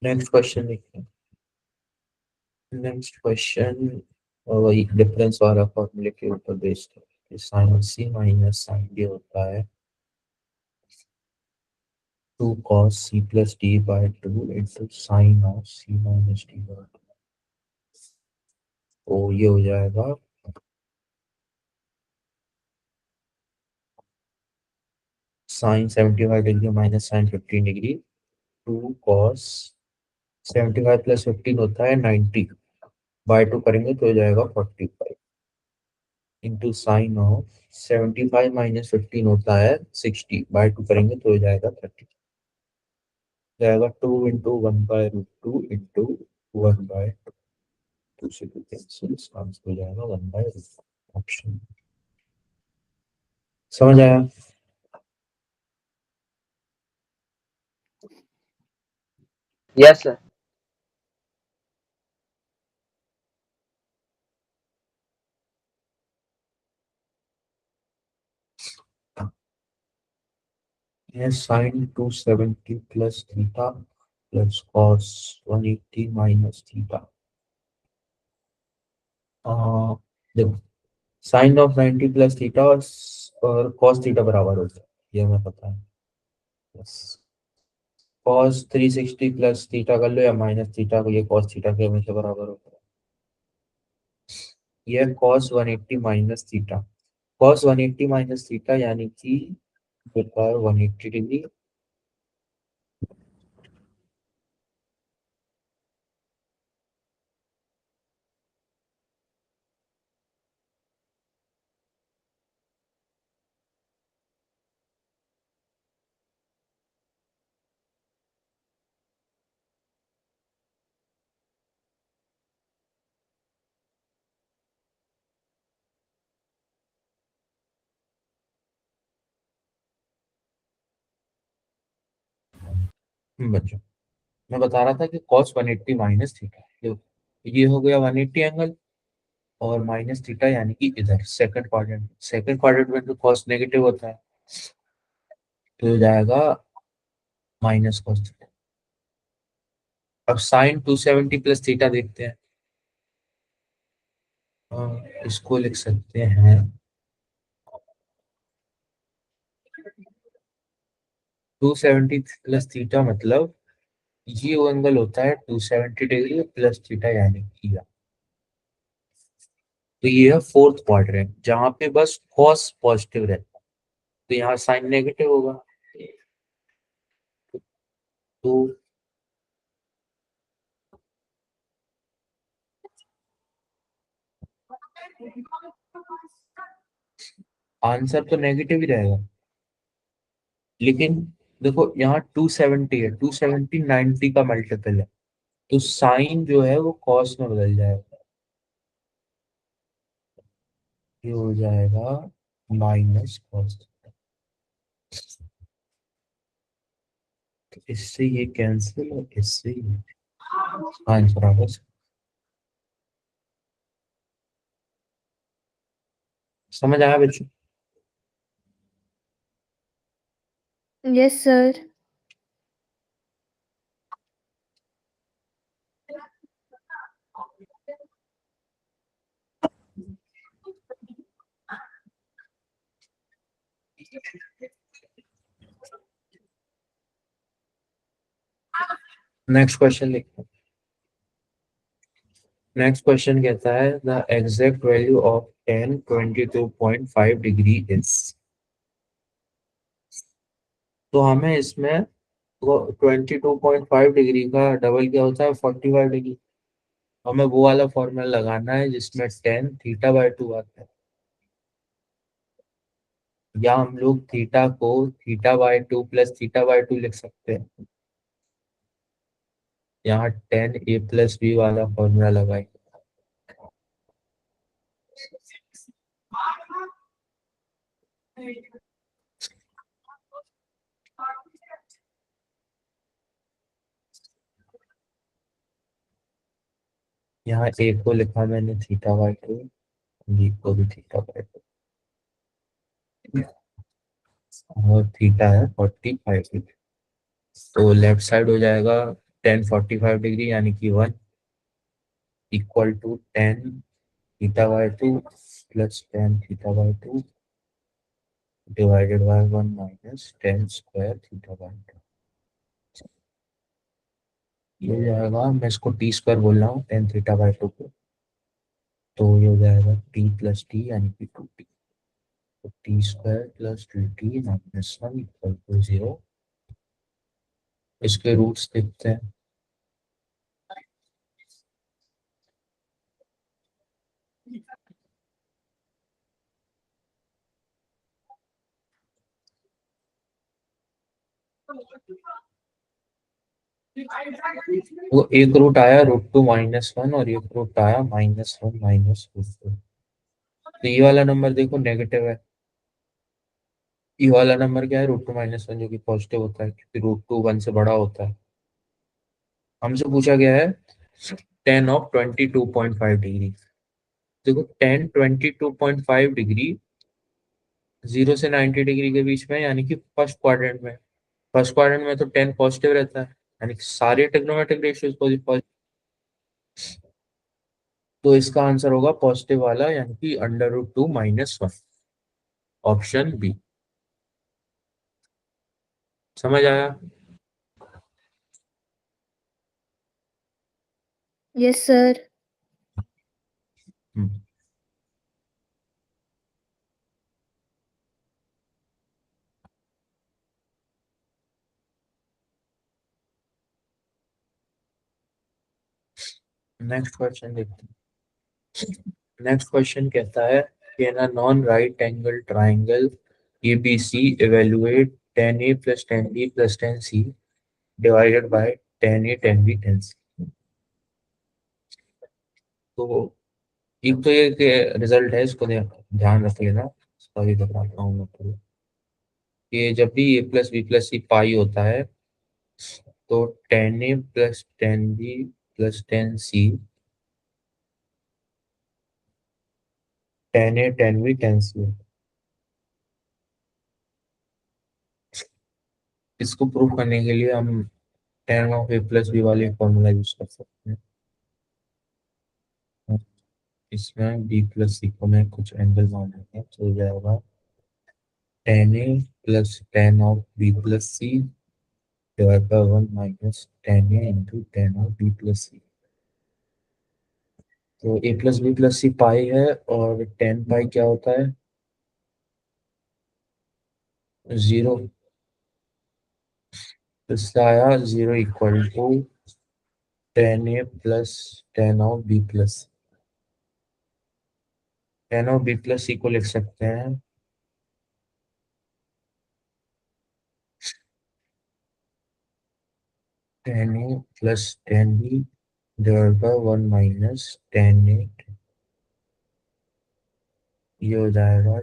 नेक्स्ट क्वेश्चन देखते हैं। नेक्स्ट क्वेश्चन वही डिफरेंस वाला फॉर्मूले के ऊपर बेस्ड है। साइन सी माइनस साइन डी होता है 2 cos c plus d by 2 into sin of c minus d by 2। तो ये हो जाएगा sine 75 degree minus sine 15 degree 2 cos 75 plus 15 होता है 90 बाय 2 करेंगे तो हो जाएगा 45 इंटू साइन ऑफ 75 माइनस 15 होता है 60 बाय 2 करेंगे तो हो जाएगा 30। जाएगा 2 इंटू 1/√2 इंटू 1/2 2 से 2 कैंसिल आंसर हो जाएगा 1/√2। ऑप्शन समझ आया? Yes sir. ये sine 270 plus theta plus cos 180 minus theta. देखो साइन ऑफ 90 प्लस थीटा और कॉस थीटा बराबर होता है, ये हमें पता है। बस कॉस 360 प्लस थीटा कर लो या माइनस थीटा को, ये कॉस थीटा के हमेशा बराबर होता है। ये cos 180 minus theta, cos 180 minus theta यानी कि होता है 180 डिग्री। बच्चों मैं बता रहा था कि cos 180 माइनस थीटा, ये हो गया 180 एंगल, और माइनस थीटा यानी कि इधर सेकंड क्वाड्रेंट में तो cos नेगेटिव होता है, तो हो जाएगा माइनस cos थीटा। अब साइन 270 प्लस थीटा देखते हैं। इसको लिख सकते हैं 270 प्लस थीटा मतलब ये एंगल होता है 270 डिग्री प्लस थीटा यानी कि, तो ये है फोर्थ क्वाड्रेंट जहां पे बस cos पॉजिटिव रहता है, तो यहाँ साइन नेगेटिव होगा। तो आंसर तो नेगेटिव ही रहेगा, लेकिन देखो यहाँ 270 है, 270 90 का मल्टीपल है, तो साइन जो है वो कॉस में बदल जाएगा, ये हो जाएगा माइनस कॉस। तो इससे ये कैंसिल और इससे ये आंसर आ गया। समझ आया बच्चों? Yes sir. नेक्स्ट क्वेश्चन देखते हैं। नेक्स्ट क्वेश्चन कहता है the exact value of tan 22.5 degree is. तो हमें इसमें वो 22.5 डिग्री का डबल क्या होता है 45 डिग्री, हमें वो वाला फॉर्मूला लगाना है जिसमें टेन थीटा बाय टू आता है, या हम लोग थीटा को theta by two plus theta by two लिख सकते हैं। यहाँ टेन ए प्लस बी वाला फॉर्मूला लगाएंगे। यहाँ ए को लिखा मैंने थीटा बाई टू, बी को भी थीटा बाई टू, और थीटा है 45 डिग्री। तो लेफ्ट साइड हो जाएगा 10 45 डिग्री, यानी कि 1 equal to 10 theta by two plus 10 theta by two divided by 1 minus 10 square theta by two. ये हो जाएगा, मैं इसको टी स्क्वायर बोल रहा हूँ 10 थीटा बाई टू को, तो ये हो जाएगा टी प्लस टी यानी कि 2t। तो t square plus 2t minus 1 equal to 0। इसके रूट्स देखते हैं। वो एक रूट आया √2 - 1, और एक रूट आया -1 - √2। तो ये वाला नंबर देखो नेगेटिव है, ये वाला नंबर क्या है √2 - 1, जो कि पॉजिटिव होता है क्योंकि √2 1 से बड़ा होता है। हमसे पूछा गया है टेन ऑफ 22.5 डिग्री। देखो 10 22.5 डिग्री 0 से 90 डिग्री के बीच में, यानी कि फर्स्ट क्वाड्रेंट में। फर्स्ट क्वाड्रेंट में तो 10 पॉजिटिव रहता है, यानी कि सारे ट्रिग्नोमेट्रिक रेशियोज पॉजिटिव। तो इसका आंसर होगा पॉजिटिव वाला, यानी कि √2 - 1, ऑप्शन बी। समझ आया? Yes sir. नेक्स्ट क्वेश्चन देखते हैं। नेक्स्ट क्वेश्चन कहता है कि in a non right angle triangle ABC evaluate 10A plus 10B plus 10C divided by 10A 10B 10C। तो एक तो ये रिजल्ट है, इसको ध्यान रख लेना। इसका भी बताता हूँ मैं आपको कि जब भी A plus B plus C पाई होता है, तो 10A plus 10B plus 10C 10A 10B 10C। इसको प्रूव करने के लिए हम tan of A plus B वाली फॉर्मूला यूज कर सकते हैं। इसमें B प्लस C को मैं कुछ एंगल मान लेते हैं, तो हो जाएगा 10A plus 10 of B plus C divide by 1 minus 10A into 10 of B plus C। तो A plus B plus C पाई है, और 10 पाई क्या होता है 0। इसका आया 0 equal to 10A plus 10 of B plus. 10 of B plus C को लिख सकते हैं 10A plus 10B divide by 1 minus 10A। ये हो जाएगा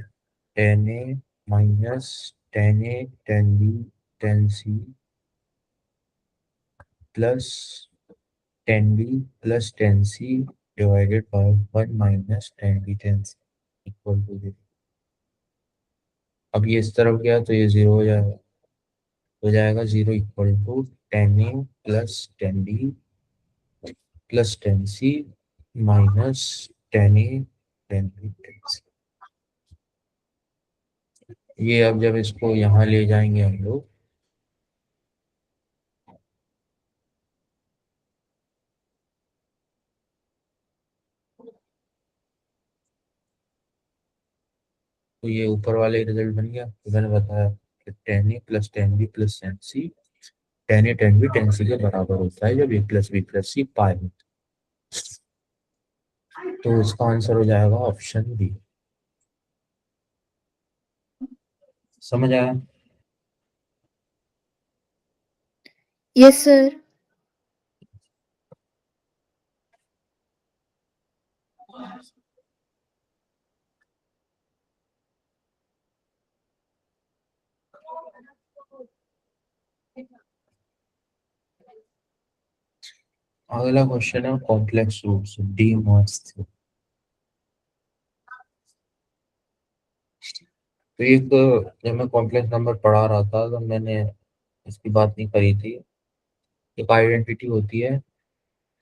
10A minus 10A 10B 10C plus 10B plus 10C divided by 1 minus 10B 10C equal to 0। अब ये इस तरफ गया तो ये 0 हो जाएगा 0 equal to 10A plus 10B plus 10C minus 10A 10B 10C। ये अब जब इसको यहाँ ले जाएंगे हम लोग, तो ये ऊपर वाले रिजल्ट बन गया। तो मैंने बताया कि 10A plus 10B plus 10C 10A 10B 10C के बराबर होता है जब A plus B plus C पाए होते हैं। तो इसका आंसर हो जाएगा ऑप्शन बी। समझ आया? Yes sir. अगला क्वेश्चन है कॉम्प्लेक्स रूट्स डी मार्क्स। तो एक, जब मैं कॉम्प्लेक्स नंबर पढ़ा रहा था तो मैंने इसकी बात नहीं करी थी। एक आइडेंटिटी होती है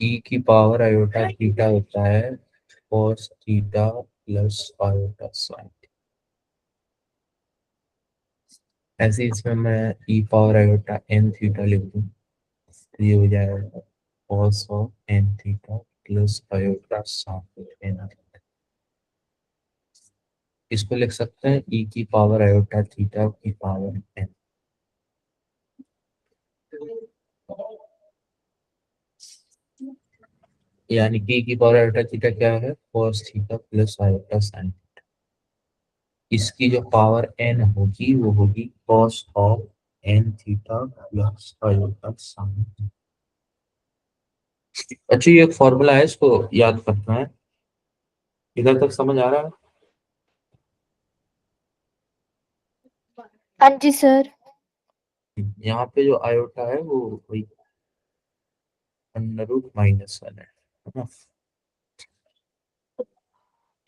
ई की पावर आयोटा थीटा होता है cos theta plus iota sine. ऐसे इसमें मैं e power iota n theta लिख दूं तो ये हो जाएगा cos of n theta plus iota sine n. इसको लिख सकते हैं ई की पावर आयोटा थीटा की पावर एन। यानी कि ई की पावर आयोटा थीटा क्या है cos theta plus iota sign. इसकी जो पावर n होगी वो होगी cos of n theta plus iota sign. अच्छा, ये एक फॉर्मूला है, इसको याद करना है। इधर तक समझ आ रहा है? हाँ जी सर। यहाँ पे जो आयोटा है वो वही अंडर रूट -1 है ना।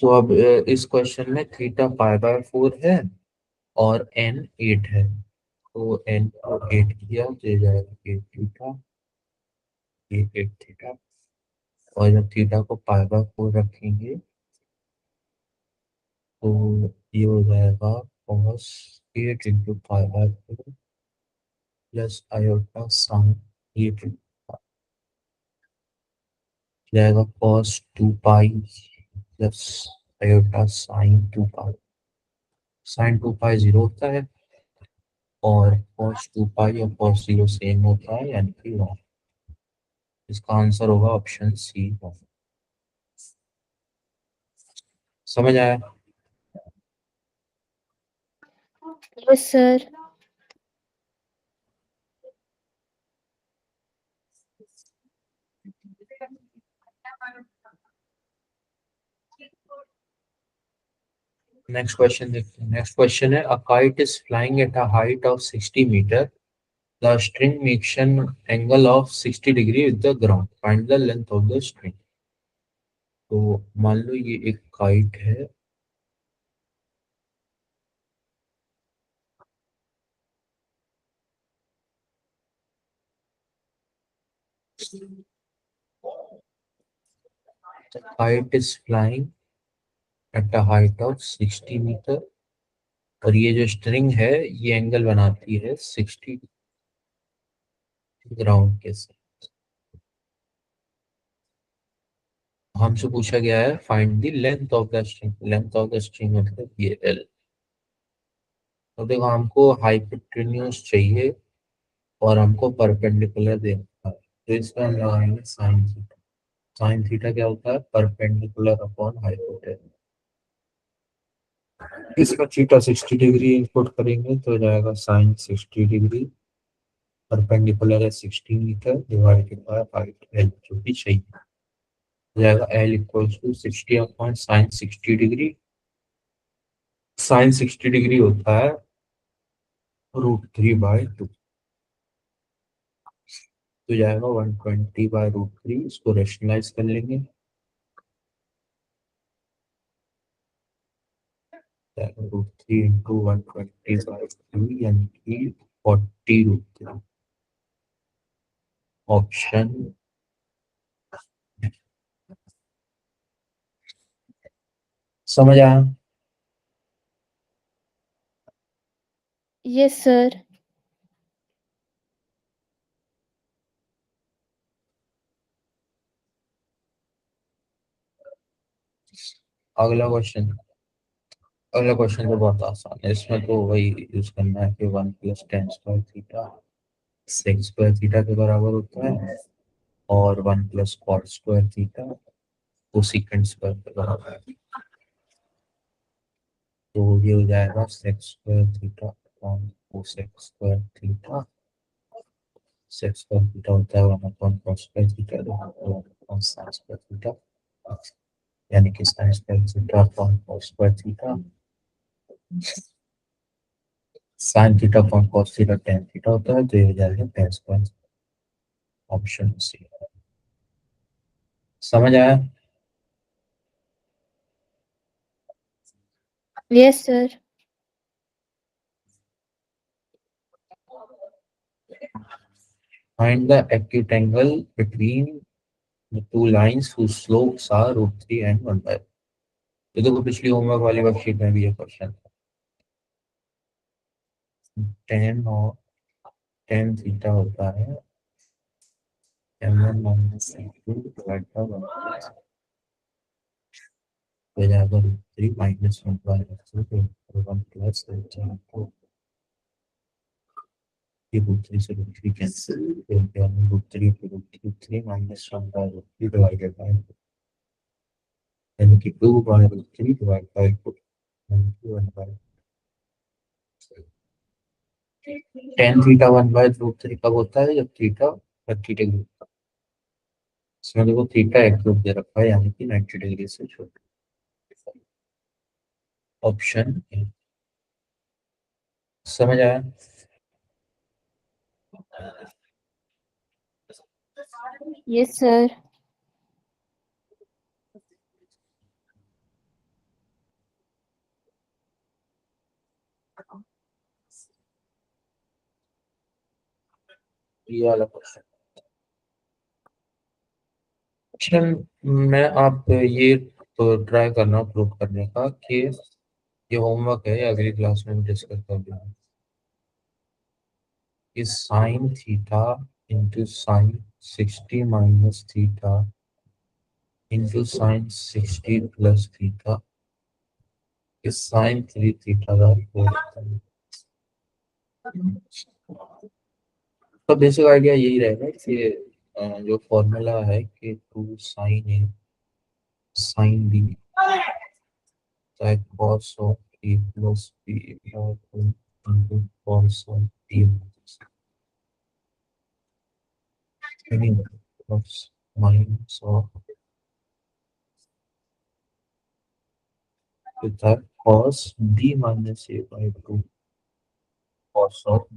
तो अब इस क्वेश्चन में थीटा π/4 है और n 8 है। तो n को 8 किया तो ये जाएगा 8 थीटा, ये 8 थीटा। और जब थीटा को π/4 रखेंगे तो ये हो जाएगा cos 8 into π/4 plus iota sine 8 जाएगा cos 2 pi plus iota sine 2 pi. Sine 2 pi 0 होता है और cos 2 पाई और cos 0 सेम होता है, यानी कि 1। इसका आंसर होगा ऑप्शन सी 1। समझ आया? Yes sir. नेक्स्ट क्वेश्चन देखते हैं। नेक्स्ट क्वेश्चन है, a kite is flying at a height of 60 metre. The string makes an angle of 60 degree with the ground. Find the length of the string. तो मान लो ये एक काइट है। The kite is flying at a height of 60 metre और ये जो स्ट्रिंग है ये एंगल बनाती है 60 ग्राउंड के साथ। हमसे पूछा गया है find the length of the string. Length of the string मतलब ये एल। तो देखो हमको हाइपोटेन्यूज चाहिए और हमको परपेंडिकुलर देना है, तो इसका हम लगाएंगे साइन थीटा। साइन थीटा क्या होता है? Perpendicular upon hypotenuse. इसका थीटा 60 डिग्री इनपुट करेंगे तो हो जाएगा साइन 60 डिग्री। परपेंडिकुलर है 60 metre divided by height L, जो कि चाहिए। हो जाएगा L equals to 60 upon sine 60 degree. Sine 60 degree होता है √3/2। तो जाएगा 120/√3। इसको रेशनलाइज कर लेंगे, √3 इंटू 120/3 यानी कि 40√3। ऑप्शन समझ आया? Yes sir. अगला क्वेश्चन। अगला क्वेश्चन तो बहुत आसान है। इसमें तो वही यूज करना है कि 1 + tan² थीटा sec² थीटा के बराबर होता है और 1 + cot² थीटा कोसिकेंट² के बराबर है। तो ये हो जाएगा sec² theta upon cosec² theta. sec² theta होता है 1/cos² थीटा, 1/sin² थीटा, यानी कि sin² theta upon cos² theta. Sine theta upon cos theta tan theta होता है, तो ये हो जाएगा tan²। Option C. समझ आया? Yes, sir. Find the acute angle between the two lines whose slopes are √3 and 1/. ये देखो पिछली होमवर्क वाली वर्कशीट में भी ये क्वेश्चन था। tan और tan थीटा होता है m1 minus m2 divided by 1 हो जाएगा √3 minus 1 by 1 plus ये √3 से √3 कैंसिल हो गया √3 to √3 minus 1 by √3 divided by यानी कि 2 by √3 divided by 1 by tan theta 1/√3 कब होता है जब थीटा 30 डिग्री होता है। इसमें देखो थीटा एक ग्रुप दे रखा है यानी कि 90 डिग्री से छोटा। Option A. समझ आया? Yes, sir. ये वाला क्वेश्चन मैं आप ये तो ट्राई करना प्रूव करने का कि ये होमवर्क है अगली क्लास में डिस्कस कर देंगे कि sine theta into sine 60 minus theta into sine 60 plus theta इस साइन 3 थीटा का होता है। तो बेसिक आइडिया यही रहेगा कि जो फॉर्मूला है कि 2 sine A sine B cos of A plus B into cos of A plus minus of cos b minus A by 2 cos of b।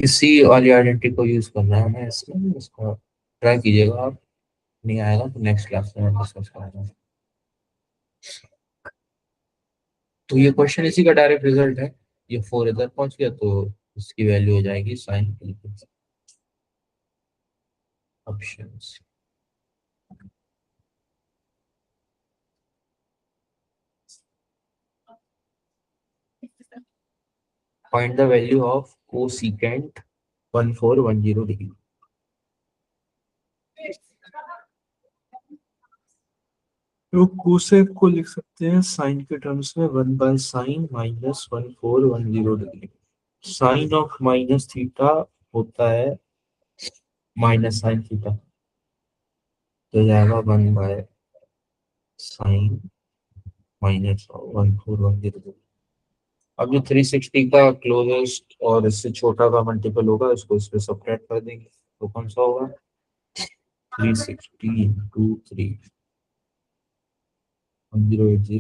इसी वाली आइडेंटिटी को यूज करना है हमें इसमें इसको ट्राई कीजिएगा आप नहीं आएगा तो नेक्स्ट क्लास में डिस्कस करेंगे। तो ये क्वेश्चन इसी का डायरेक्ट रिजल्ट है। ये 4 इधर पहुंच गया तो इसकी वैल्यू हो जाएगी sine options. Find the value of cosecant 1410 degree. तो कोसेक को लिख सकते हैं साइन के टर्म्स में 1/sin minus 1410 degree. Sine of minus theta होता है माइनस साइन थीटा तो जाएगा 1/sin माइनस 1410। अब जो 360 का क्लोजेस्ट और इससे छोटा का मल्टीपल होगा इसको इसमें सब्ट्रैक्ट कर देंगे तो कौन सा होगा 360 इंटू 3 1080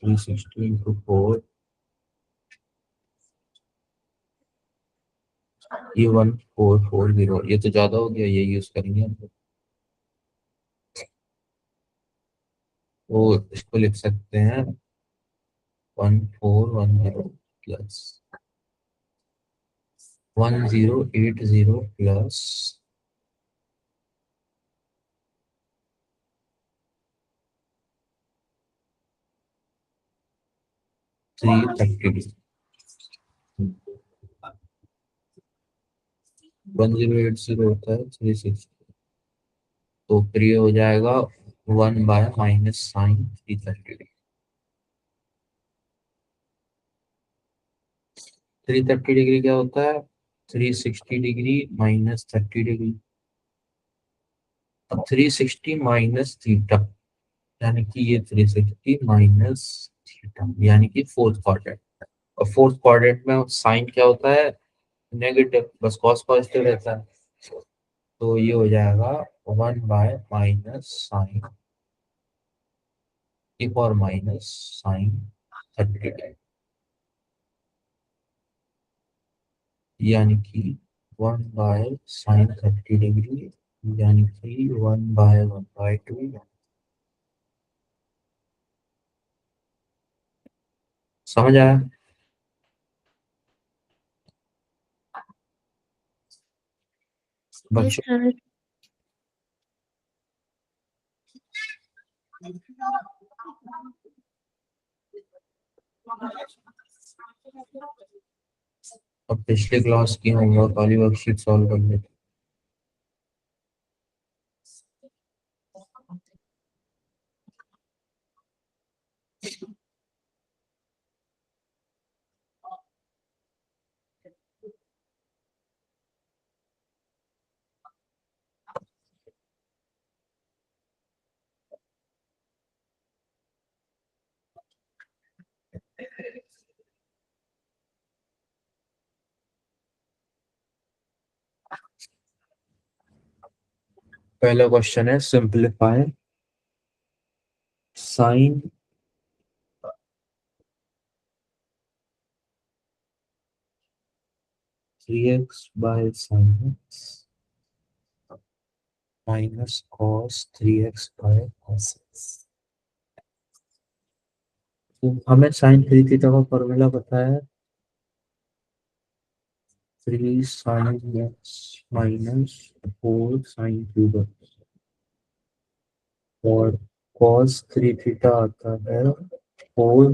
360 इंटू 4 ये 1440 ये तो ज्यादा हो गया ये यूज करेंगे हम लोग। तो इसको लिख सकते हैं 1410 प्लस 1080 प्लस 330 1080 होता है 360 तो फिर ये हो जाएगा 1/-sin 330 330 डिग्री क्या होता है 360 डिग्री माइनस 30 डिग्री। अब 360 माइनस थीटा यानी कि ये 360 माइनस थीटा यानी कि फोर्थ क्वाड्रेंट और फोर्थ क्वाड्रेंट में साइन क्या होता है नेगेटिव बस कॉस पॉजिटिव रहता है तो ये हो जाएगा 1/-sin एक और माइनस साइन 30 डिग्री यानी कि 1/sin 30 डिग्री यानी कि 1/1/2 समझ आया। Yes, बच्चों sir. अब पिछले क्लास की होमवर्क वाली वर्कशीट सॉल्व कर लेते पहला क्वेश्चन है simplify sine 3x/sin x minus cos 3x/cos x। तो हमें साइन 3 थीटा का फॉर्मूला पता है 3 sin x माइनस 4 sin3x और cos 3 थीटा आता है 4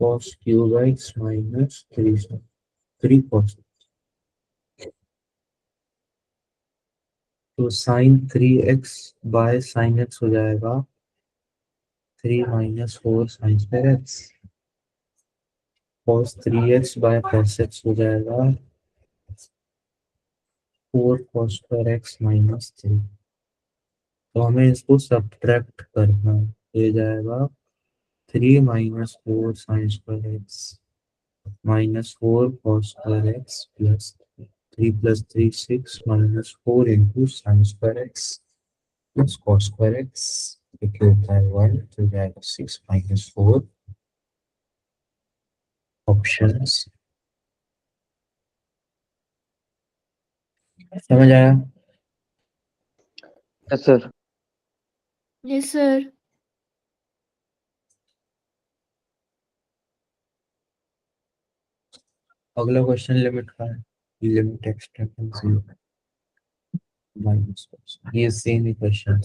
cos3x माइनस 3 cos। तो साइन 3x/sin x हो जाएगा 3 - 4 sin2x। cos 3x/cos x हो जाएगा 4 cos2x - 3। तो हमें इसको सब्ट्रैक्ट करना है। ये जाएगा 3 - 4 sin2x -4 cos2x plus 3 + 3 6 -4 × sin2x plus cos2x जो कि होता है 1 तो जाएगा 6 - 4 ऑप्शंस। समझ आया। Yes sir. Yes, sir. अगला क्वेश्चन लिमिट का है। लिमिट एक्सटेंशन माइनस ये सेम ही क्वेश्चन।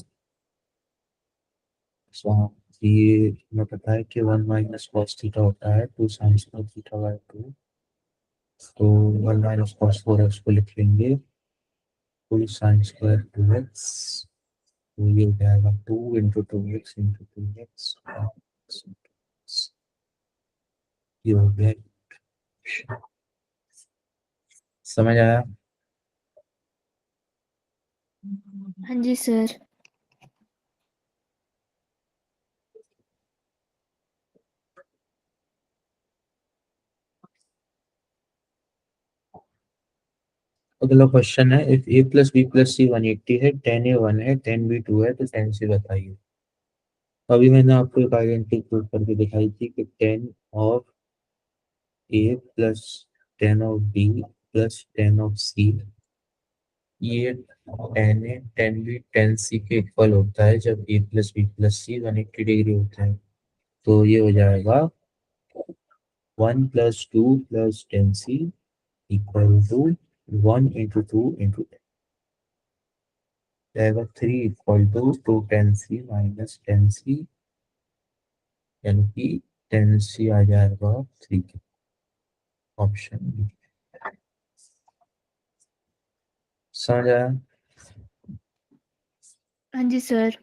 सो ये हमें पता है कि 1 - cos थीटा होता है 2 sin2 तो 1 - cos 4x को लिख लेंगे 2 sin2 2x। तो ये हो जाएगा 2 × 2x × 2x ये हो गया। समझ आया। हाँ जी सर। अगला क्वेश्चन है इफ a + b + c 180 है tan a 1 है tan b 2 है तो tan c बताइए। अभी मैंने आपको एक आइडेंटिटी प्रूव करके दिखाई थी कि tan of a plus tan of b plus tan of c ये tan a tan b tan c के इक्वल होता है जब a + b + c 180 डिग्री होता है। तो ये हो जाएगा 1 + 2 + tan c इक्वल टू 1 × 2 × जाएगा 3 equal to 2 tan c minus tan c यानी कि tan c आ जाएगा 3 ऑप्शन बी। समझ आया। हाँ जी सर।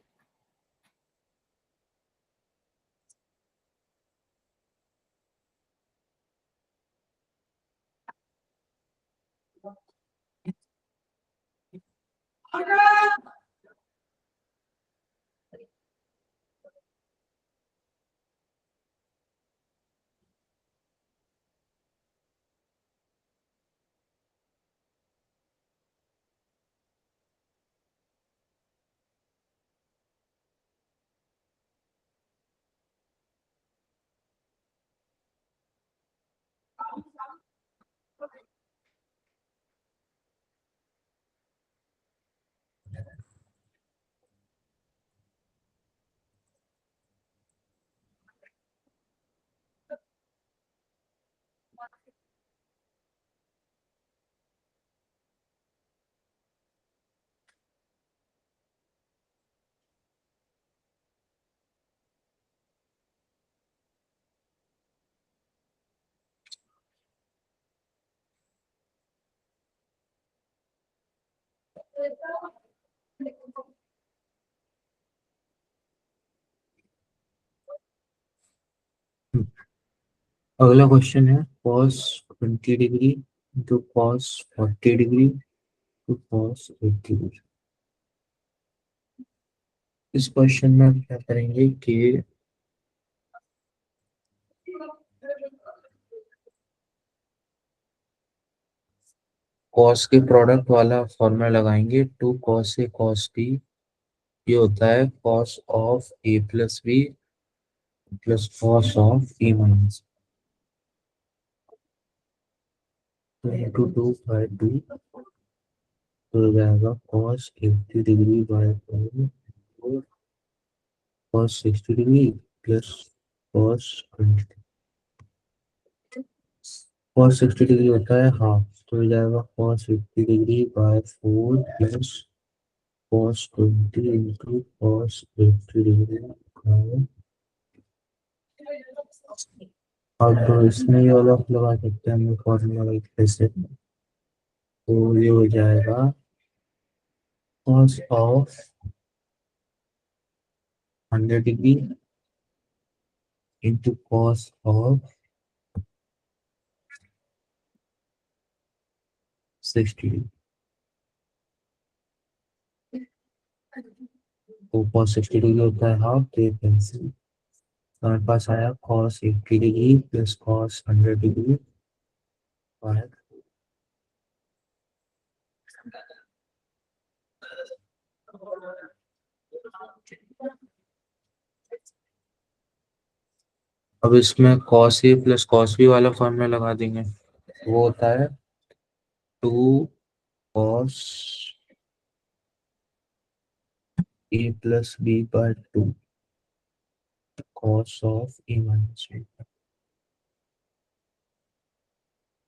अगला क्वेश्चन है cos 20 degree into cos 40 degree to cos 80 degree. इस क्वेश्चन में हम क्या करेंगे कि cos के प्रोडक्ट वाला फॉर्मूला लगाएंगे, two cos A cos T, ये होता है cos of A plus B plus cos of A minus, तो इंटू टू बाई टू, तो हो जाएगा cos 80 degree by four cos 60 degree plus cos 20। cos 60 degree होता है हाफ, तो हो जाएगा cos 80 degree by four plus cos 20 into cos 80 degree. अब इसमें ये वाला लगा सकते हैं हम फॉर्मूला कैसे, तो ये हो जाएगा cos of 100 degree into cos of 60 degree. तो cos 60 डिग्री होता है हाफ, तो ये कैंसिल, हमारे पास आया cos 80 degree plus cos 100 degree by. अब इसमें cos A plus cos B वाला फॉर्मूला लगा देंगे, वो होता है two cos A plus B by two cos of A minus B.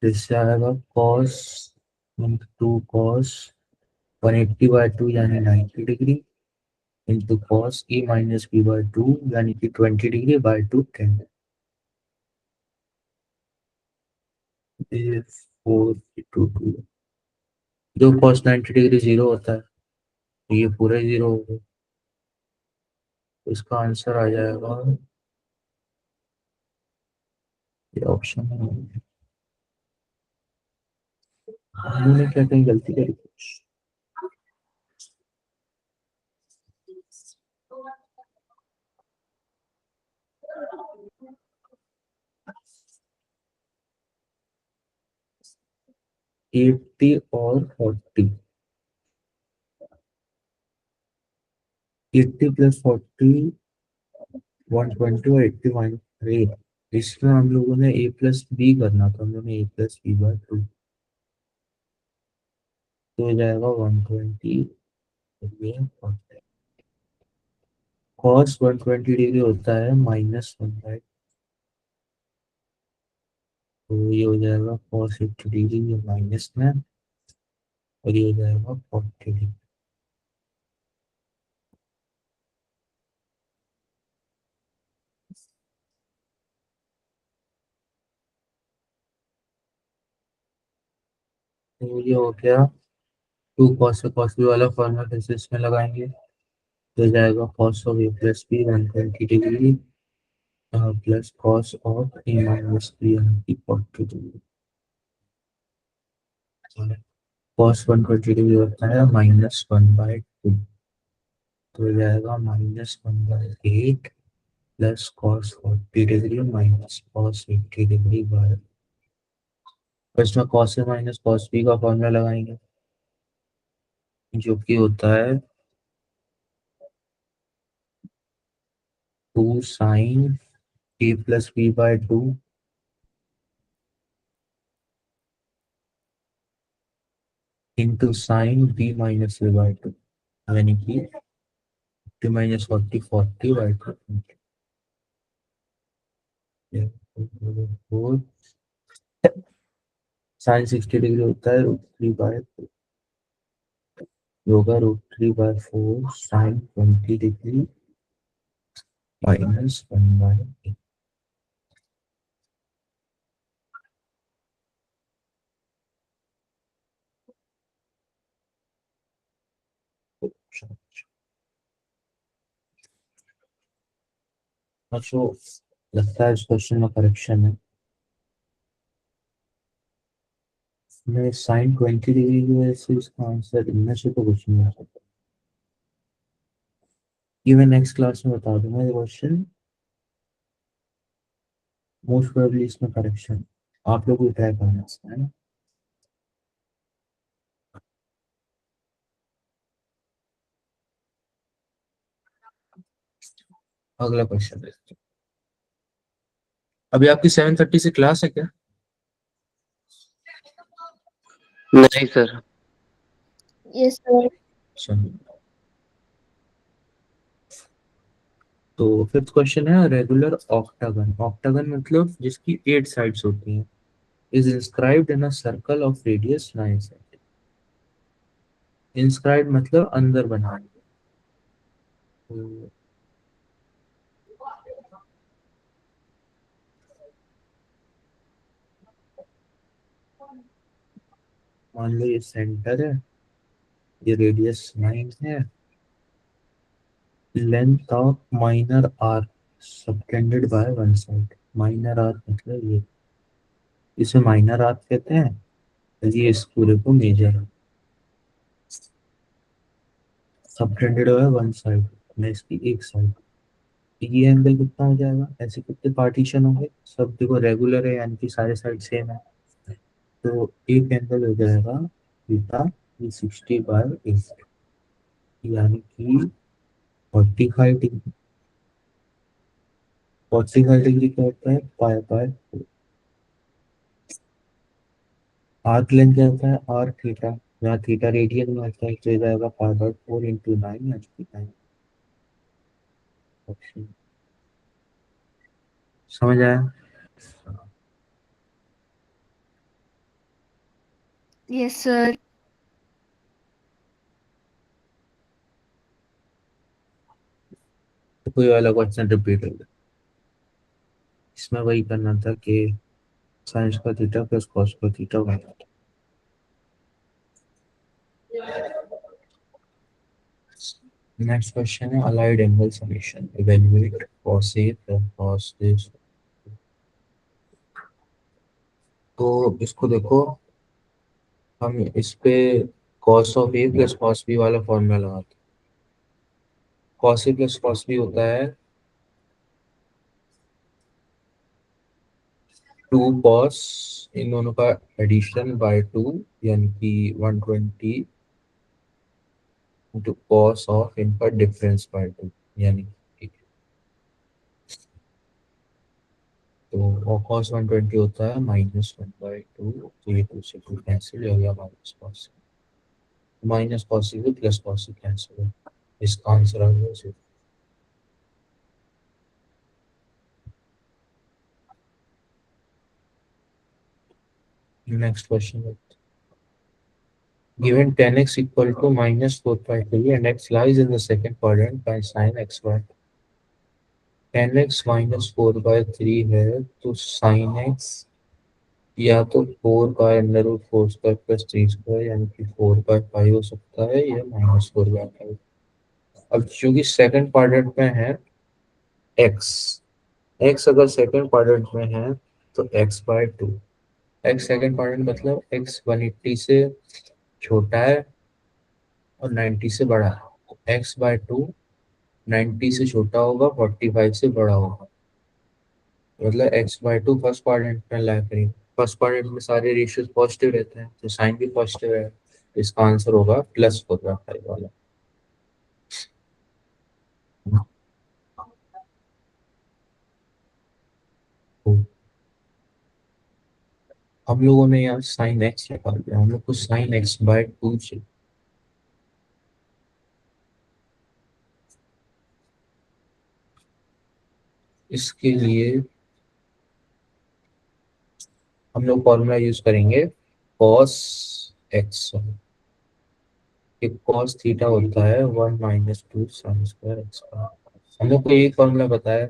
इससे आएगा cos टू cos 180/2 यानी 90 degree into cos A minus B by two यानी कि 20 डिग्री बाय टू 10। ये 4 टू जो cos 90 डिग्री जीरो होता है, तो ये पूरा जीरो होगा, तो इसका आंसर आ जाएगा ये ऑप्शन है। हमने क्या कहीं गलती करी कुछ। 80 और 40, 80 प्लस 40 120 और 80 माइनस 3। इसमें हम लोगों ने a प्लस बी करना था, हम लोगों ने a plus B by two, तो हो जाएगा 120। cos 120 डिग्री होता है -1/, तो ये हो जाएगा cos 80 डिग्री, ये माइनस में, और ये हो जाएगा 40 डिग्री। तो ये हो गया टू cos से cos बी वाला फॉर्मूला कैसे इसमें लगाएंगे, तो हो जाएगा cos of A plus B 120 degree plus cos of A minus B यानी कि 40 डिग्री। cos 120 डिग्री होता है -1/2, तो हो जाएगा -1/8 plus cos 40 degree minus cos 80 degree by. तो इसमें cos A minus cos B का फॉर्मूला लगाएंगे, जो कि होता है two sine A plus B by two into sine B minus A by two, यानी कि 50 - 40 40/2। साइन 60 डिग्री होता है √3/4, होगा √3/4 साइन 20 डिग्री -1/8। अच्छा, लगता है इस क्वेश्चन में करेक्शन है। मैं साइन 20 डिग्री की वजह से इसका आंसर इनमें से तो कुछ नहीं आ सकता। ये मैं नेक्स्ट क्लास में बता दूंगा ये क्वेश्चन। मोस्ट प्रोबेबली इसमें करेक्शन आप लोग को ट्राई करना है इसका, है ना। अगला क्वेश्चन देखते हैं। अभी आपकी 7:30 से क्लास है क्या? नहीं सर। Yes sir. चलो, तो फिफ्थ क्वेश्चन है रेगुलर ऑक्टागन। ऑक्टागन मतलब जिसकी 8 साइड्स होती हैं, is inscribed in a circle of radius 9 centimetre. Inscribed मतलब अंदर बना। तो मान लो ये सेंटर है, ये रेडियस 9 है, length of minor arc subtended by one side. Minor arc मतलब ये, इसे माइनर आर्क कहते हैं। ये इस पूरे को मेजर है, सबटेंडेड बाय वन साइड, मैं इसकी एक साइड। ये एंगल कितना हो जाएगा? ऐसे कितने पार्टीशन होंगे? सब देखो रेगुलर है यानी कि सारे साइड सेम है। तो एक एंगल हो जाएगा थीटा 360/8, यानी कि 45 डिग्री। 45 डिग्री क्या होता है? पाई। आर्क लेंथ क्या होता है? आर थीटा, यहाँ थीटा रेडियन में होता है, तो ये जाएगा पाई/4 × 9 यानी कि 9। ऑप्शन समझ आया? Yes sir. तो कोई वाला क्वेश्चन रिपीट हो गया। इसमें वही करना था कि साइंस का थीटा प्लस कॉस का थीटा बना। नेक्स्ट क्वेश्चन है allied angle summation, evaluate cos A plus cos this। तो इसको देखो, हम इस पे cos of A plus cos B वाला फॉर्मूला लगाते हैं। cos A plus cos B होता है 2 cos, इन दोनों का एडिशन बाय 2, यानी कि 120 इंटू cos ऑफ इनका डिफरेंस बाय 2, यानी कि तो cos 120 होता है -1/2। तो ये 2 से 2 कैंसिल हो गया, माइनस कॉस भी प्लस कॉस कैंसिल हो। इसका आंसर आ गया। Next question, given tan x equal to -4/3 and x lies in the second quadrant by sin xy। tan x -4/3 है, तो sin x या तो 4 का √4² प्लस 3² यानी कि 4/5 हो सकता है, या -4/5। अब क्योंकि सेकंड क्वाड्रेंट में है x, x अगर सेकंड क्वाड्रेंट में है तो x/2। x सेकंड क्वाड्रेंट मतलब x 180 से छोटा है और 90 से बड़ा है, तो x/2 90 से छोटा होगा, 45 से बड़ा होगा। मतलब x/2 फर्स्ट क्वाड्रेंट में ला करेंगे। फर्स्ट क्वाड्रेंट में सारे रेशियोज पॉजिटिव रहते हैं, तो साइन भी पॉजिटिव है, तो इसका आंसर होगा +4/5 वाला। तो हम लोगों ने यहाँ साइन एक्स निकाल दिया, हम लोग को साइन x/2 चाहिए। इसके लिए हम लोग फॉर्मूला यूज करेंगे cos x। एक cos थीटा होता है 1 - 2 sin स्क्वायर एक्स। हम लोग को एक फॉर्मूला बताया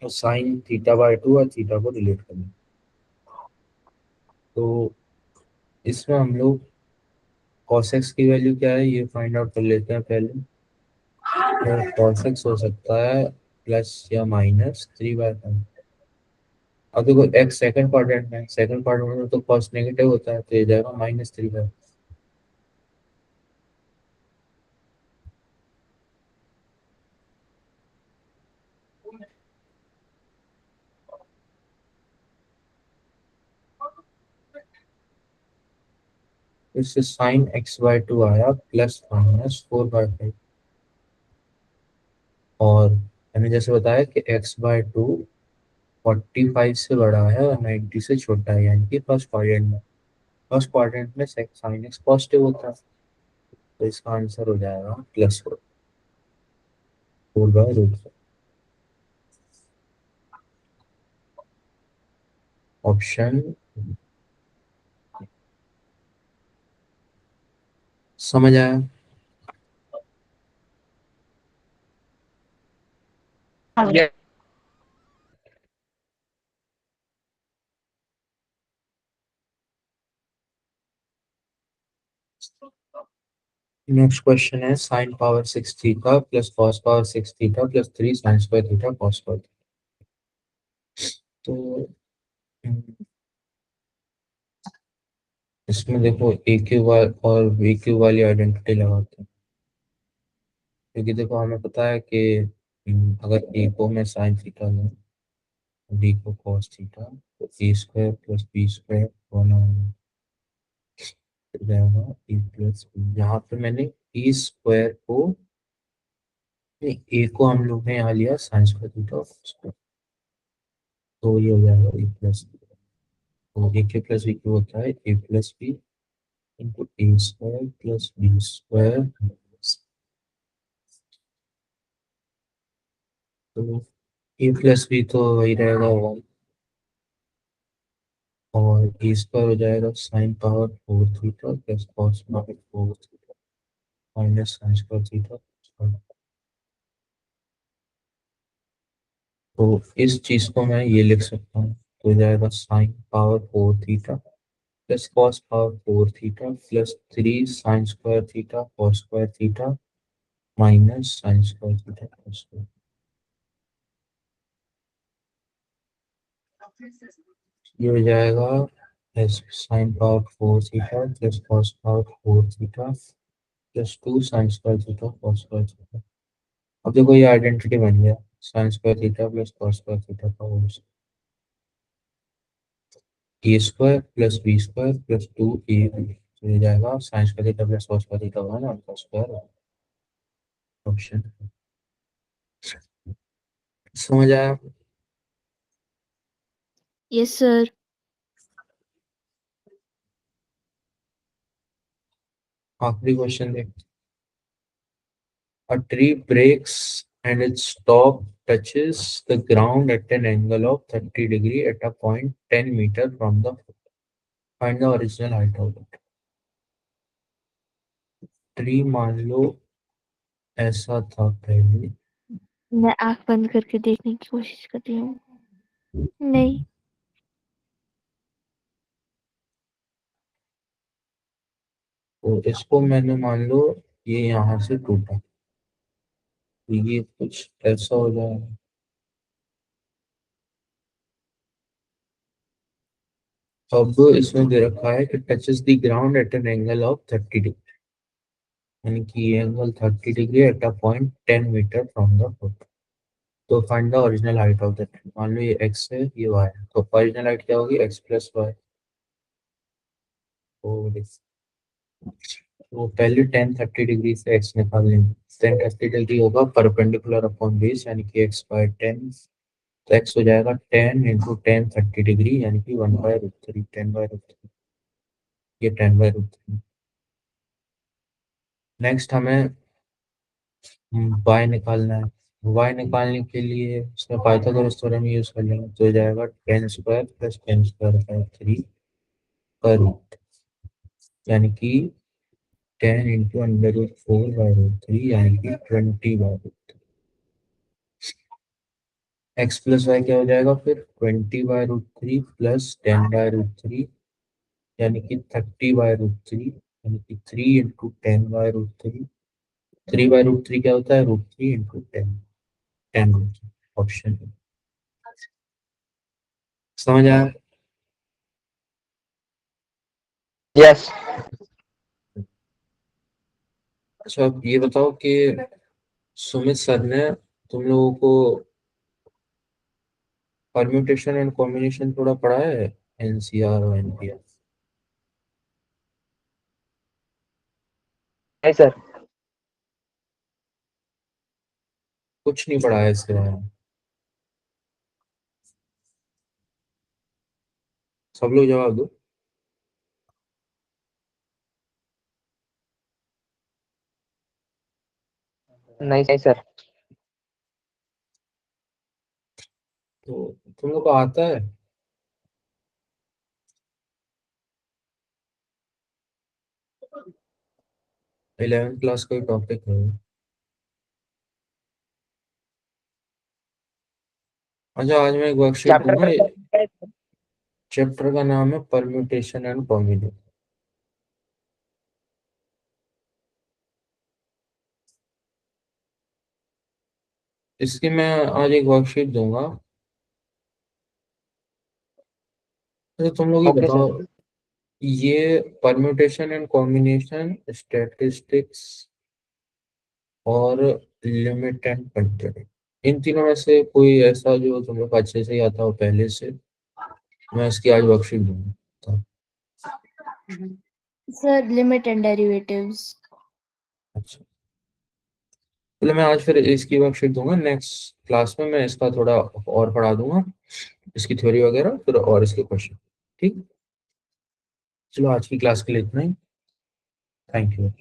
साइन थीटा/2 और थीटा को रिलेट करना। तो इसमें हम लोग cos x की वैल्यू क्या है ये फाइंड आउट कर लेते हैं पहले। तो cos x हो सकता है प्लस या माइनस 3/5। अब देखो एक्स सेकंड क्वाड्रेंट में, सेकंड क्वाड्रेंट में तो कॉस नेगेटिव होता है, तो ये जाएगा -3/5। इससे साइन x/2 आया +-4/5। और मैंने जैसे बताया कि x/2 45 से बड़ा है और 90 से छोटा है, यानी कि फर्स्ट क्वाड्रेंट में। फर्स्ट क्वाड्रेंट में साइन एक्स पॉजिटिव होता है, तो इसका आंसर हो जाएगा +4/√4। ऑप्शन समझ आया? Yes. नेक्स्ट क्वेश्चन है sine power 6 theta plus cos power 6 theta plus 3 sine square theta cos square. तो इसमें देखो ए क्यू और बी क्यू वाली आइडेंटिटी लगाते हैं, क्योंकि देखो हमें पता है कि अगर ए को मैं साइन थीटा लूँ, बी को कॉस थीटा, तो ए स्क्वायर प्लस बी स्क्वायर होना जाएगा ए प्लस बी। यहाँ पे मैंने ए स्क्वायर को, ए को हम लोग ने यहाँ लिया साइन स्क्वायर थीटा, तो ये हो जाएगा ए प्लस बी। तो ए के प्लस बी क्यू होता है A plus B into A square plus b square. तो ए प्लस बी तो वही रहेगा 1, और ए स्क्वायर हो जाएगा sine power 4 theta plus cos power 4 theta minus sine square theta. तो इस चीज को मैं ये लिख सकता हूँ, तो हो जाएगा sine power 4 theta plus cos power 4 theta plus 3 sine square theta cos square theta minus sine square theta cos square. ये हो जाएगा s sine power 4 theta plus cos power 4 theta plus 2 sine square theta cos square theta. अब देखो ये आइडेंटिटी बन गया, sine square theta plus cos square theta का whole a square plus b square plus 2 A B. तो ये जाएगा sine square theta plus cos square theta 1 और कॉस स्क्वायर। ऑप्शन समझ आया? Yes, sir. आखिरी क्वेश्चन देख। A tree breaks and its top touches the ground at an angle of 30 degree at a point 10 meter from the foot. Find the original height of it. Tree मान लो ऐसा था पहले, मैं आंख बंद करके देखने की कोशिश कर रही हूँ। नहीं। तो इसको मैंने मान लो ये यहाँ से टूटा, तो ये कुछ ऐसा हो जाएगा। अब इसमें दे रखा है कि touches the ground at an angle of 30 degree, यानी कि ये angle 30 degree at a point 10 metre from the foot. तो find the original height of the tree. मान लो ये एक्स है ये वाई है, तो ओरिजिनल हाइट क्या होगी एक्स प्लस वाई। तो पहले 10 30 डिग्री से एक्स निकाल लेंगे। 10 30 डिग्री होगा परपेंडिकुलर अपॉन बेस, यानी कि x/10। तो एक्स हो जाएगा 10 × 10 30 डिग्री, यानी कि 1/√3। 10/√3, ये 10/√3। नेक्स्ट हमें y निकालना है। y निकालने के लिए इसमें पाइथागोरस थ्योरम यूज कर लेंगे, तो हो जाएगा 10² + 10² 3 का रूट, यानी कि 10 × √4/√3, यानी कि 20/√3। एक्स प्लस वाई क्या हो जाएगा फिर 20/√3 प्लस 10/√3, यानी कि 30/√3, यानी कि 3 × 10/√3। 3/√3 क्या होता है √3 × 10। 10 ऑप्शन समझ आया? यस अच्छा अब ये बताओ कि सुमित सर ने तुम लोगों को परम्यूटेशन एंड कॉम्बिनेशन थोड़ा पढ़ा है, एनसीआर और एनपीआर? नहीं सर। कुछ नहीं पढ़ा है इसके बारे में? सब लोग जवाब दो। नहीं सर। तो तुम लोग को आता है? 11th क्लास का टॉपिक है। अच्छा आज मैं एक वर्कशीट चैप्टर दूंगा। का क्या है सर? चैप्टर का नाम है परम्यूटेशन एंड कॉम्बिनेशन। इसकी मैं आज एक वर्कशीट दूंगा। तो तुम लोग ही ओके बताओ, सर। ये परम्यूटेशन एंड कॉम्बिनेशन, स्टैटिस्टिक्स और लिमिट एंड कंट्रोल, इन तीनों में से कोई ऐसा जो तुम लोग को अच्छे से ही आता हो पहले से, मैं इसकी आज वर्कशीट दूंगा। तो, सर लिमिट एंड डेरिवेटिव्स। अच्छा चलो मैं आज फिर इसकी वर्कशीट दूंगा। नेक्स्ट क्लास में मैं इसका थोड़ा और पढ़ा दूंगा, इसकी थ्योरी वगैरह, फिर और इसके क्वेश्चन। ठीक। चलो आज की क्लास के लिए इतना ही। Thank you.